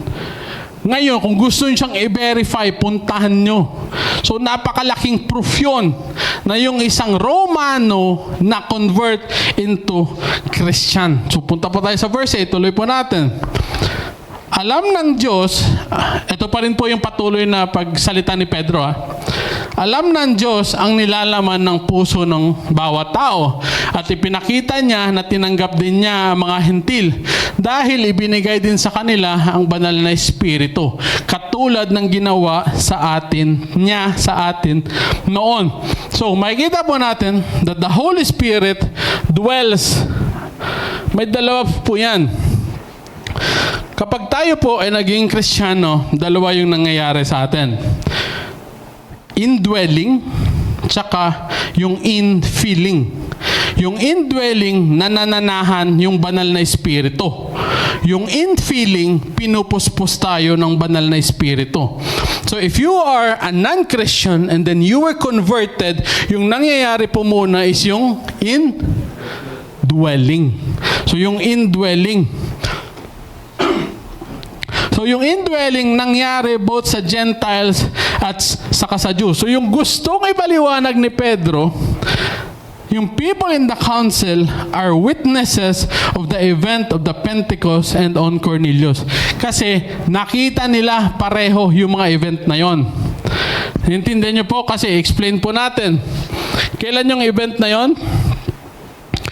Ngayon, kung gusto nyo siyang i-verify, puntahan nyo. So, napakalaking proof yun na yung isang Romano na convert into Christian. So, punta pa tayo sa verse 8. Tuloy po natin. Alam ng Diyos, ito pa rin po yung patuloy na pagsalita ni Pedro. Alam ng Diyos ang nilalaman ng puso ng bawat tao. At ipinakita niya na tinanggap din niya ang mga hentil dahil ibinigay din sa kanila ang banal na espiritu. Katulad ng ginawa sa atin noon. So, makikita po natin that the Holy Spirit dwells. May dalawa po yan. Kapag tayo po ay naging Kristiyano, dalawa yung nangyayari sa atin. Indwelling, tsaka yung infilling. Yung indwelling, nanananahan yung banal na espiritu. Yung infilling, pinupuspos tayo ng banal na espiritu. So if you are a non-Christian and then you were converted, yung nangyayari po muna is yung indwelling. So yung indwelling. So yung indwelling nangyari both sa Gentiles at saka sa Jews. So yung gustong ipaliwanag ni Pedro, yung people in the council are witnesses of the event of the Pentecost and on Cornelius. Kasi nakita nila pareho yung mga event na yon. Intindihan niyo po kasi explain po natin. Kailan yung event na yon?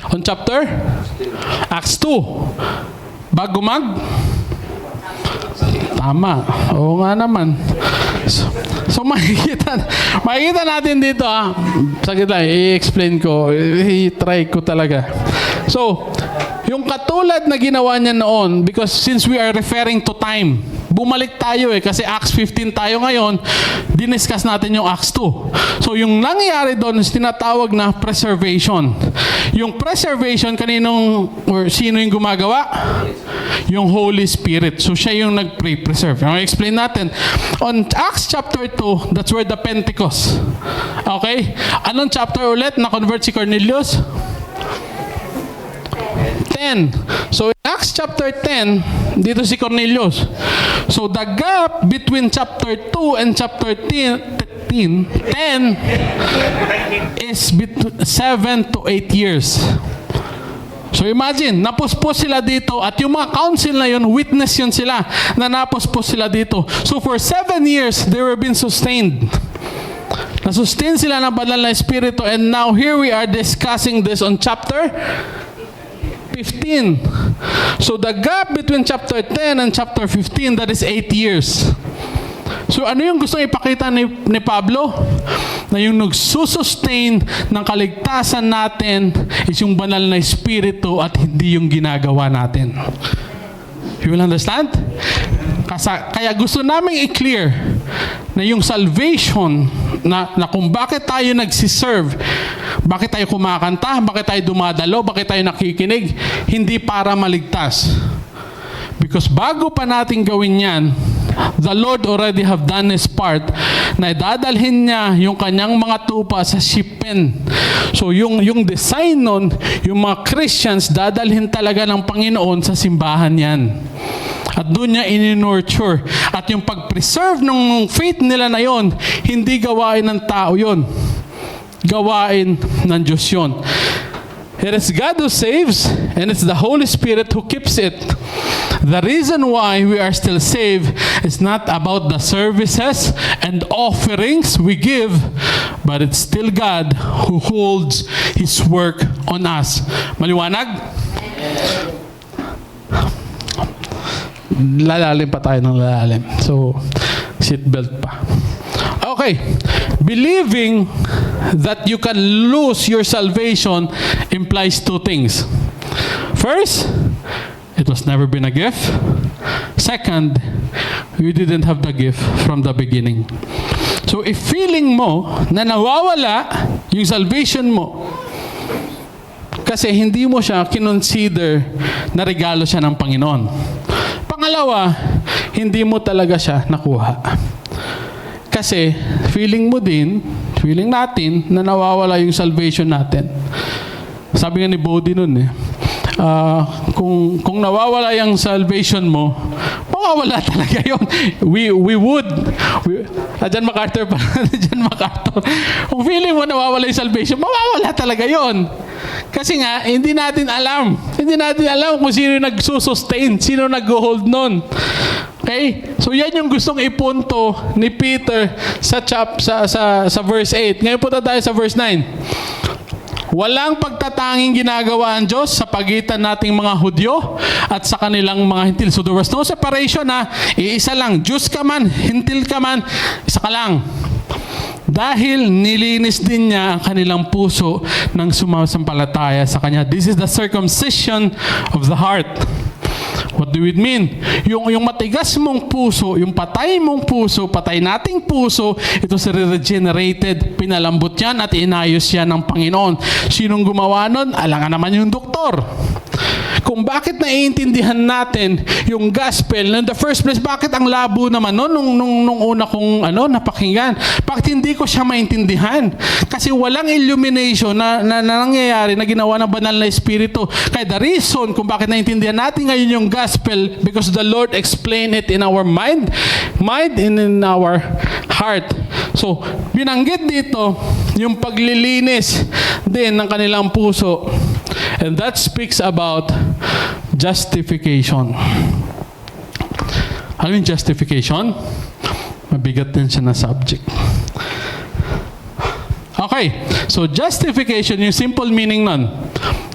On chapter? Acts 2. Bago Tama. Oo nga naman. So makikita natin dito Saglit lang, i-explain ko. I-try ko talaga. So, yung katulad na ginawa niya noon, because since we are referring to time, bumalik tayo kasi Acts 15 tayo ngayon, diniscuss natin yung Acts 2. So, yung nangyayari doon is tinatawag na preservation. Yung preservation, sino yung gumagawa? Yung Holy Spirit. So, siya yung nag-preserve. Explain natin. On Acts chapter 2, that's where the Pentecost. Okay? Anong chapter ulit na-convert si Cornelius? 10. So, in Acts chapter 10, dito si Cornelius. So, the gap between chapter 2 and chapter 10 is 7 to 8 years. So imagine, napuspos sila dito at yung mga council na yun, witness yun sila na napuspos sila dito. So for 7 years, they were being sustained. Nasustain sila ng banal na Espiritu, and now here we are discussing this on chapter 15. So the gap between chapter 10 and chapter 15, that is 8 years. So ano yung gustong ipakita ni Pablo? Na yung nagsusustain ng kaligtasan natin is yung banal na Espiritu at hindi yung ginagawa natin. You will understand? Kaya gusto namin i-clear na yung salvation na kung bakit tayo nagsiserve, bakit tayo kumakanta, bakit tayo dumadalo, bakit tayo nakikinig, hindi para maligtas. Because bago pa natin gawin yan, the Lord already have done His part na dadalhin niya yung kanyang mga tupa sa shippen. So yung design nun, yung mga Christians, dadalhin talaga ng Panginoon sa simbahan yan. At doon niya in-nurture. At yung pag-preserve ng faith nila na yon, hindi gawain ng tao yon. Gawain ng Diyos yon. It is God who saves, and it's the Holy Spirit who keeps it. The reason why we are still saved is not about the services and offerings we give, but it's still God who holds His work on us. Maliwanag? Lalalim pa tayo ng lalalim. So, seatbelt pa. Okay. Believing that you can lose your salvation implies two things. First, it was never been a gift. Second, you didn't have the gift from the beginning. So, if feeling mo na nawawala yung salvation mo kasi hindi mo siya kinonsider na regalo siya ng Panginoon. Pangalawa, hindi mo talaga siya nakuha. Kasi feeling natin na nawawala yung salvation natin. Sabi nga ni Bodhi nun kung nawawala yung salvation mo, mawawala talaga yun. We would. John MacArthur pa. John MacArthur. Kung feeling mo nawawala yung salvation, mawawala talaga yun. Kasi nga, hindi natin alam. Hindi natin alam kung sino nagsusustain, sino nag-hold nun. Okay? So yan yung gustong ipunto ni Peter sa verse 8. Ngayon punta tayo sa verse 9. Walang pagtatanging ginagawa ang Diyos sa pagitan nating mga Hudyo at sa kanilang mga Hintil. So there was no separation iisa lang. Jews ka man, Hintil ka man, isa ka lang. Dahil nilinis din niya ang kanilang puso ng sumasampalataya sa Kanya. This is the circumcision of the heart. What do it mean? Yung matigas mong puso, yung patay mong puso, patay nating puso, ito si regenerated, pinalambot yan at inayos yan ng Panginoon. Sinong gumawa nun? Alangan naman yung doktor. Kung bakit naiintindihan natin yung gospel in the first place, bakit ang labo naman nung una kong napakinggan? Bakit hindi ko siya maintindihan? Kasi walang illumination na nangyayari na ginawa ng banal na Espiritu. Kaya the reason kung bakit naiintindihan natin ngayon yung gospel, because the Lord explained it in our mind and in our heart. So, binanggit dito yung paglilinis din ng kanilang puso. And that speaks about justification. Ano yung justification? Mabigat din siya na subject. Okay. So, justification, yung simple meaning nun.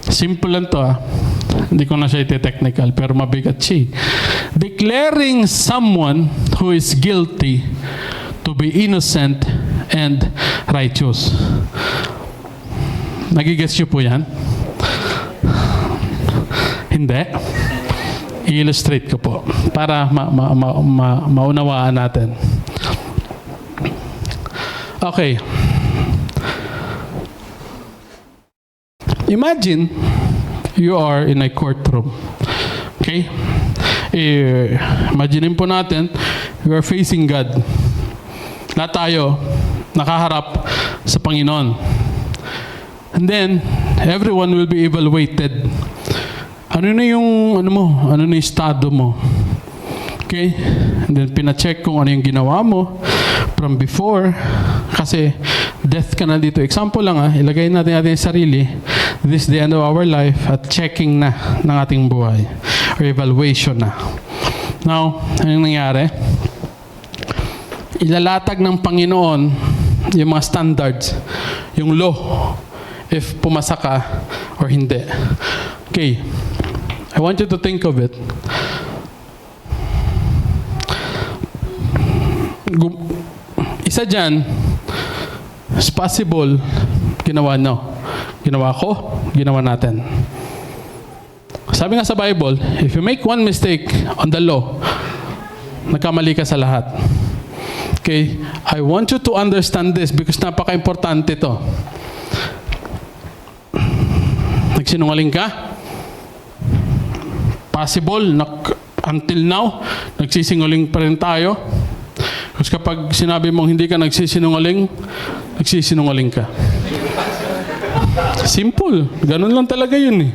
Simple lang to Hindi ko na siya iti-technical, pero mabigat siya. Declaring someone who is guilty to be innocent and righteous. Nagigets niyo po yan? Hindi. I-illustrate ko po para maunawaan natin. Okay. Imagine you are in a courtroom. Okay? Imagine po natin you are facing God. Lahat tayo nakaharap sa Panginoon. And then everyone will be evaluated. Ano na yung estado mo? Okay? And then pina-check kung ano yung ginawa mo from before. Kasi death ka na dito. Example lang ilagay natin yung sarili. this is the end of our life at checking na ng ating buhay or evaluation na. Now, anong nangyari? Ilalatag ng Panginoon yung mga standards, yung law, if pumasa ka or hindi. Okay, I want you to think of it. Isa dyan, it's possible, ginawa ko, ginawa natin. Sabi nga sa Bible, if you make one mistake on the law, nagkamali ka sa lahat. Okay, I want you to understand this because napaka-importante to. Nagsinungaling ka? Possible, until now, nagsisinungaling pa rin tayo. Kasi kapag sinabi mong hindi ka nagsisinungaling ka. Simple. Ganun lang talaga yun eh.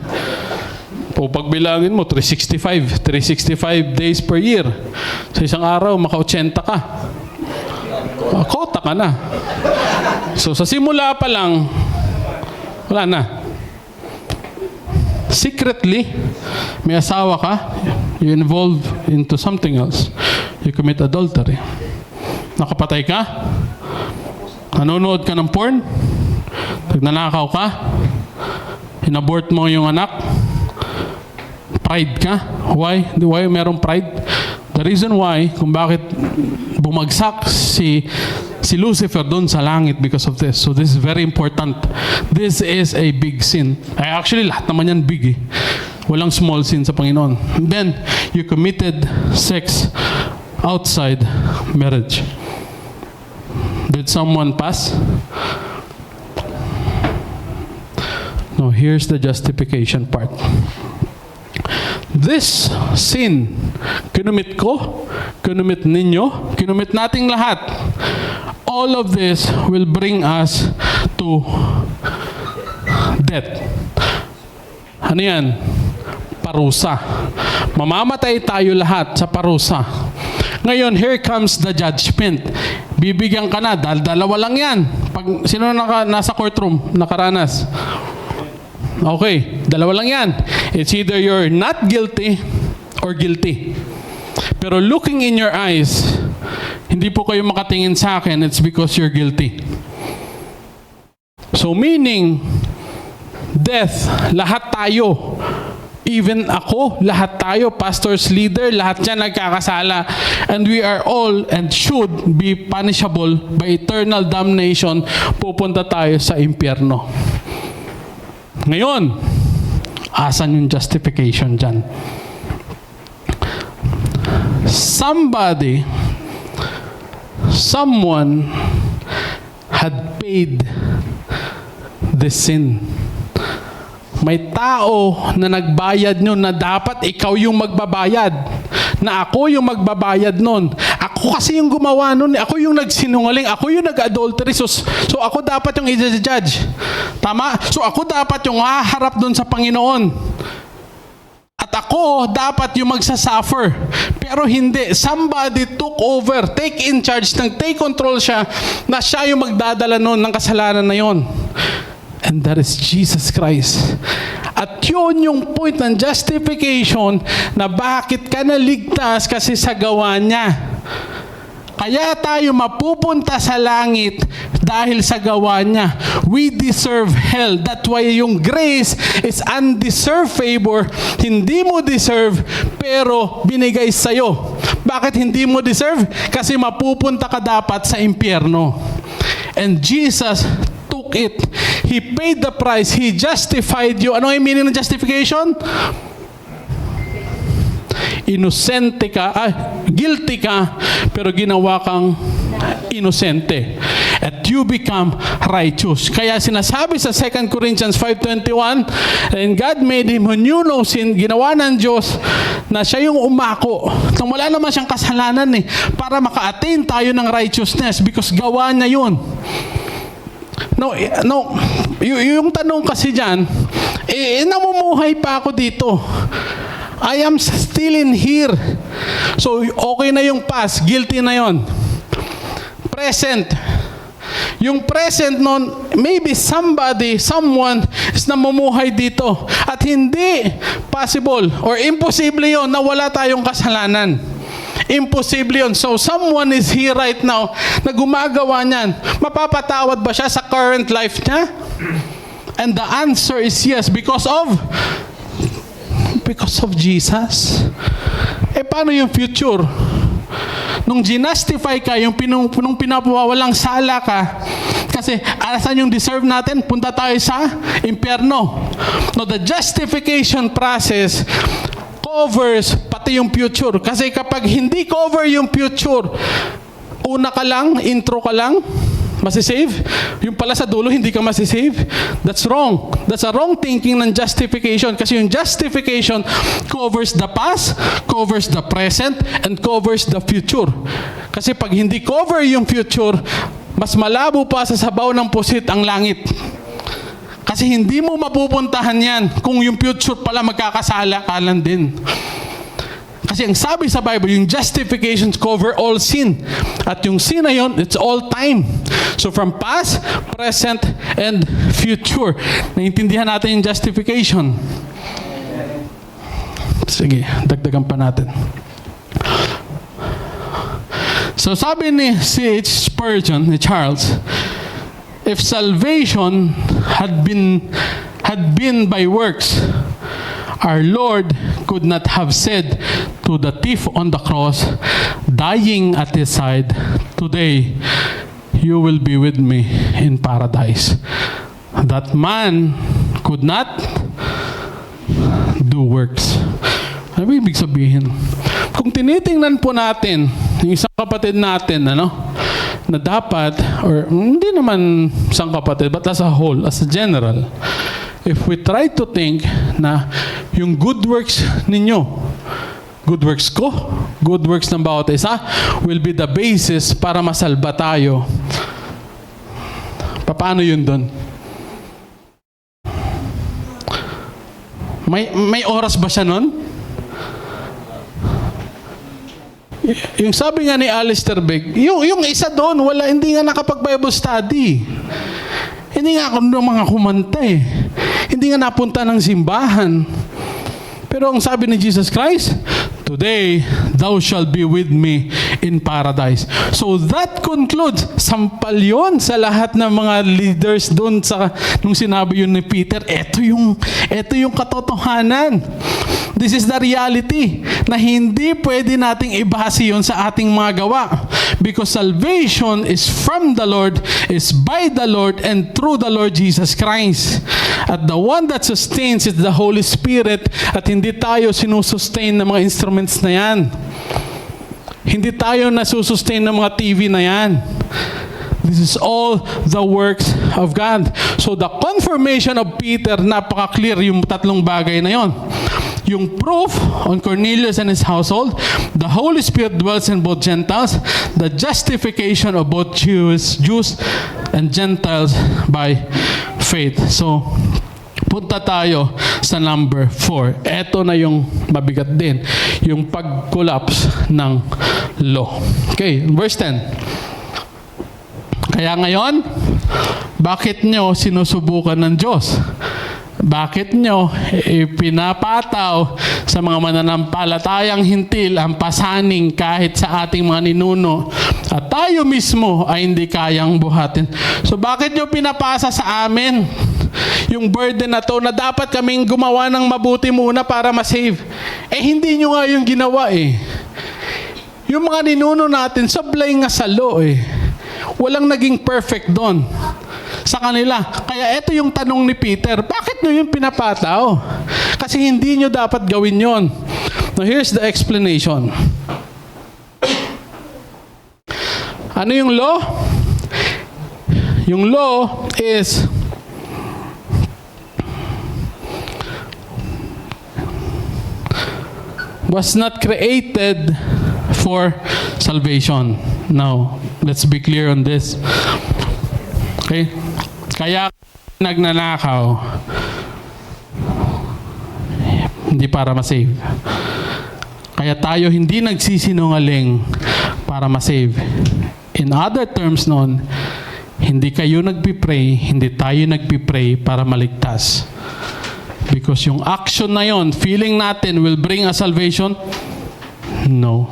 O pagbilangin mo, 365 days per year. Sa isang araw, maka-80 ka. Kota ka na. So sa simula pa lang, wala na. Secretly, may asawa ka, you involve into something else. You commit adultery. Nakapatay ka, nanonood ka ng porn, nagnanakaw ka, inabort mo yung anak, pride ka. Why merong pride? The reason why, kung bakit bumagsak si Lucifer doon sa langit because of this. So this is very important. This is a big sin. Actually, lahat naman yan big eh. Walang small sin sa Panginoon. And then, you committed sex outside marriage. Did someone pass? No, here's the justification part. This sin, kinumit ko, kinumit ninyo, kinumit nating lahat. All of this will bring us to death. Ano yan? Parusa. Mamamatay tayo lahat sa parusa. Ngayon, here comes the judgment. Bibigyan ka na, dalawa lang yan. Pag sino nasa courtroom, nakaranas? Okay, dalawa lang yan. It's either you're not guilty or guilty. Pero looking in your eyes, hindi po kayo makatingin sa akin, it's because you're guilty. So meaning, death, lahat tayo. Even ako, lahat tayo, pastors, leader, lahat yan nagkakasala. And we are all and should be punishable by eternal damnation. Pupunta tayo sa impyerno. Ngayon, asan yung justification dyan? Someone had paid the sin. May tao na nagbayad nyo na dapat ikaw yung magbabayad. Na ako yung magbabayad nun. Ako kasi yung gumawa nun. Ako yung nagsinungaling. Ako yung nag-adultery. So ako dapat yung i-judge. Tama? So ako dapat yung haharap dun sa Panginoon. At ako dapat yung magsasuffer. Pero hindi. Somebody took over. Take in charge. Take control siya. Na siya yung magdadala nun ng kasalanan na yon. And that is Jesus Christ. At yun yung point ng justification na bakit ka naligtas kasi sa gawa niya. Kaya tayo mapupunta sa langit dahil sa gawa niya. We deserve hell. That's why yung grace is undeserved favor. Hindi mo deserve, pero binigay sa'yo. Bakit hindi mo deserve? Kasi mapupunta ka dapat sa impyerno. And Jesus took it. He paid the price. He justified you. Ano yung meaning ng justification? Inosente ka, guilty ka, pero ginawa kang inosente. At you become righteous. Kaya sinasabi sa 2 Corinthians 5:21, and God made him who knew no sin, ginawa ng Diyos na siya yung umako. Nang wala naman siyang kasalanan para maka-attain tayo ng righteousness because gawa niya yun. No, yung tanong kasi dyan, namumuhay pa ako dito. I am still in here. So, okay na yung past. Guilty na yon. Present. Yung present nun, maybe someone is namumuhay dito. At hindi possible or imposible yon na wala tayong kasalanan. Imposible yun. So, someone is here right now na gumagawa niyan. Mapapatawad ba siya sa current life niya? And the answer is yes, because of Jesus. Paano yung future? Nung ginastify ka, nung pinapawalang sala ka, kasi alasan yung deserve natin, punta tayo sa impyerno. No, the justification process covers pati yung future. Kasi kapag hindi cover yung future, una ka lang, intro ka lang, masisave. Yung pala sa dulo, hindi ka masisave. That's wrong. That's a wrong thinking ng justification. Kasi yung justification covers the past, covers the present, and covers the future. Kasi pag hindi cover yung future, mas malabo pa sa sabaw ng pusit ang langit. Kasi hindi mo mapupuntahan yan kung yung future pala magkakasala ka lang din. Kasi ang sabi sa Bible, yung justifications cover all sin. At yung sin na yun, it's all time. So from past, present, and future. Naintindihan natin yung justification. Sige, dagdagan pa natin. So sabi ni C.H. Spurgeon, ni Charles, if salvation had been by works, our Lord could not have said to the thief on the cross, dying at his side, "Today you will be with me in paradise." That man could not do works. Ano ibig sabihin? Kung tinitingnan po natin yung isang kapatid natin, na dapat, or hindi naman isang kapatid, but as a whole, as a general, if we try to think na yung good works ninyo, good works ko, good works ng bawat isa, will be the basis para masalba tayo. Paano yun doon? May oras ba siya nun? Yung sabi nga ni Alistair Begg, yung isa doon, hindi nga nakapag-Bible study. Hindi nga ako mga kumanta eh. Hindi nga napunta ng simbahan. Pero ang sabi ni Jesus Christ, "Today, thou shalt be with me in paradise." So that concludes, sampal yun sa lahat ng mga leaders doon nung sinabi yun ni Peter, eto yung katotohanan. This is the reality na hindi pwede nating ibase yun sa ating mga gawa. Because salvation is from the Lord, is by the Lord, and through the Lord Jesus Christ. At the one that sustains is the Holy Spirit, at hindi tayo sinusustain ng mga instruments na yan. Hindi tayo nasusustain ng mga TV na yan. This is all the works of God. So the confirmation of Peter, napaka-clear yung tatlong bagay na yon. Yung proof on Cornelius and his household, the Holy Spirit dwells in both Gentiles, the justification of both Jews and Gentiles by faith. So, punta tayo sa number 4. Ito na yung mabigat din, yung pag-collapse ng law. Okay, verse 10. Kaya ngayon, bakit nyo sinusubukan ng Diyos? Bakit nyo pinapataw sa mga mananampalatayang hintil ang pasaning kahit sa ating mga ninuno at tayo mismo ay hindi kayang buhatin? So bakit nyo pinapasa sa amin yung burden na to na dapat kaming gumawa ng mabuti muna para ma-save? Hindi nyo nga yung ginawa eh. Yung mga ninuno natin, sablay nga sa law eh. Walang naging perfect doon sa kanila. Kaya ito yung tanong ni Peter, bakit nyo yung pinapataw? Kasi hindi nyo dapat gawin yon. Now here's the explanation. Ano yung law? Yung law is was not created for salvation. Now, let's be clear on this. Okay? Kaya nagnanakaw, hindi para ma-save. Kaya tayo hindi nagsisinungaling para ma-save. In other terms noon, Hindi kayo nagpipray, hindi tayo nagpipray para maligtas. Because yung action na yon, feeling natin will bring us salvation? No.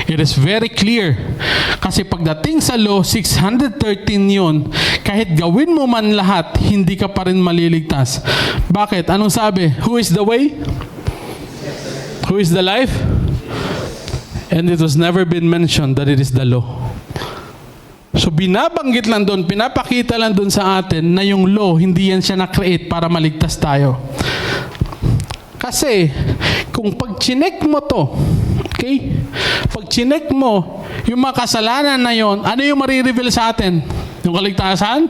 It is very clear. Kasi pagdating sa law, 613 yun, kahit gawin mo man lahat, hindi ka pa rin maliligtas. Bakit? Anong sabi? Who is the way? Who is the life? And it was never been mentioned that it is the law. So binabanggit lang doon, pinapakita lang doon sa atin na yung law, hindi yan siya na-create para maligtas tayo. Kasi, kung pag-chinek mo to, okay? Pag-chinek mo, yung mga kasalanan na yon, ano yung marireveal sa atin? Yung kaligtasan?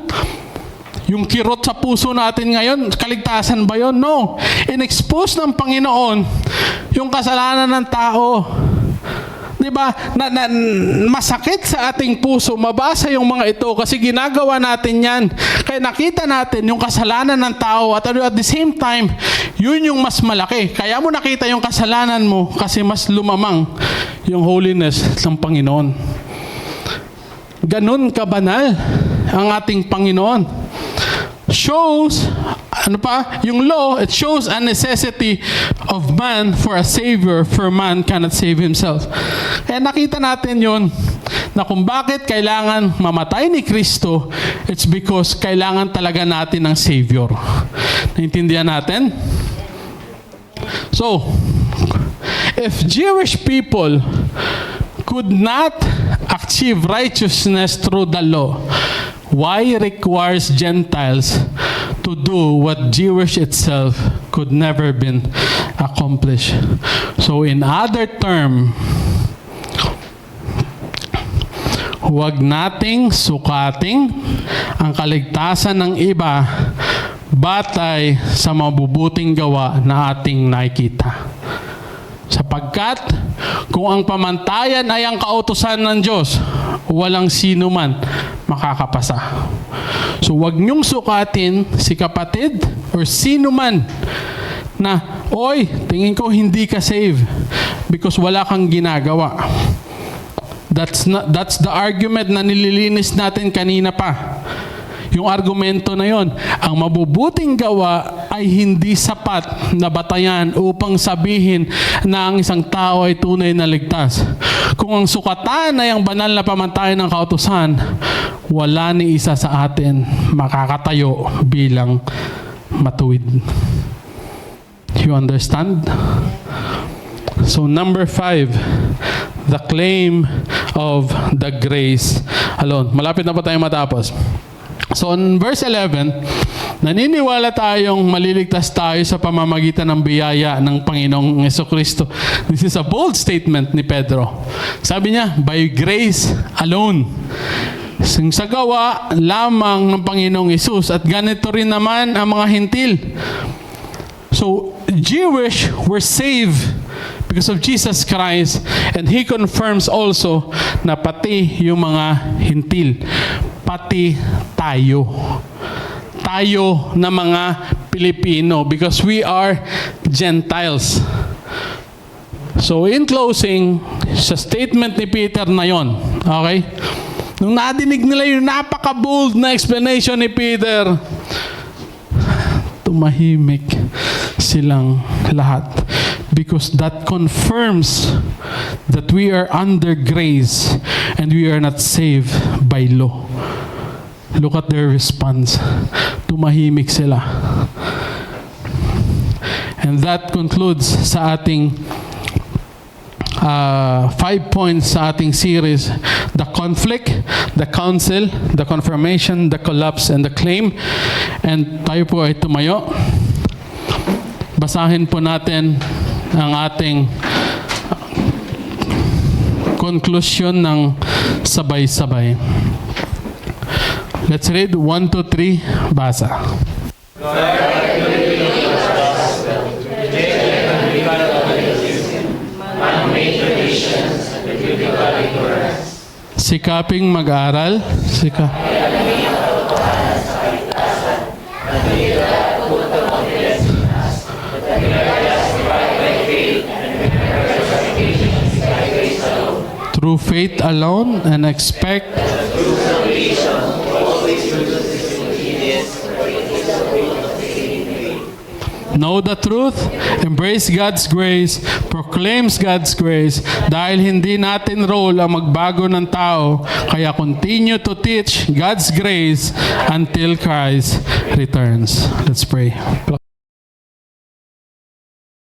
Yung kirot sa puso natin ngayon, kaligtasan ba yon? No. In-expose ng Panginoon yung kasalanan ng tao. Diba? Masakit sa ating puso, mabasa yung mga ito kasi ginagawa natin yan. Kaya nakita natin yung kasalanan ng tao at at the same time, yun yung mas malaki. Kaya mo nakita yung kasalanan mo kasi mas lumamang yung holiness ng Panginoon. Ganun kabanal ang ating Panginoon. Shows, yung law, it shows a necessity of man for a savior, for man cannot save himself. Kaya nakita natin yun, na kung bakit kailangan mamatay ni Kristo, it's because kailangan talaga natin ng savior. Naintindihan natin? So, if Jewish people could not achieve righteousness through the law, why requires Gentiles to do what Jewish itself could never been accomplished? So in other term, huwag nating sukating ang kaligtasan ng iba batay sa mabubuting gawa na ating nakikita. Sapagkat kung ang pamantayan ay ang kautusan ng Diyos, walang sino man makakapasa. So wag niyong sukatin si kapatid or sino man na, oy, tingin ko hindi ka save because wala kang ginagawa. That's the argument na nililinis natin kanina pa. Yung argumento na yon, ang mabubuting gawa ay hindi sapat na batayan upang sabihin na ang isang tao ay tunay na ligtas. Kung ang sukatan ay ang banal na pamantayan ng kautusan, wala ni isa sa atin makakatayo bilang matuwid. You understand? So number 5, the claim of the grace alone. Malapit na pa tayo matapos. So in verse 11, naniniwala tayong maliligtas tayo sa pamamagitan ng biyaya ng Panginoong Jesucristo. This is a bold statement ni Pedro. Sabi niya, by grace alone. Sa gawa lamang ng Panginoong Hesus. At ganito rin naman ang mga hintil. So, Jewish were saved because of Jesus Christ, and He confirms also na pati yung mga hintil, pati tayo na mga Pilipino, because we are Gentiles. So in closing, sa statement ni Peter na yon, okay? Nung nadinig nila yung napaka-bold na explanation ni Peter, tumahimik silang lahat. Because that confirms that we are under grace and we are not saved by law. Look at their response. Tumahimik sila. And that concludes sa ating 5 points sa ating series: the conflict, the counsel, the confirmation, the collapse, and the claim. And tayo po ay tumayo. Basahin po natin ang ating conclusion ng sabay-sabay. Let's read 1, 2, 3. Basa. Sikaping mag-aral. Through faith alone and expect Know the truth, embrace God's grace, proclaims God's grace, dahil hindi natin role ang magbago ng tao, kaya continue to teach God's grace until Christ returns. Let's pray.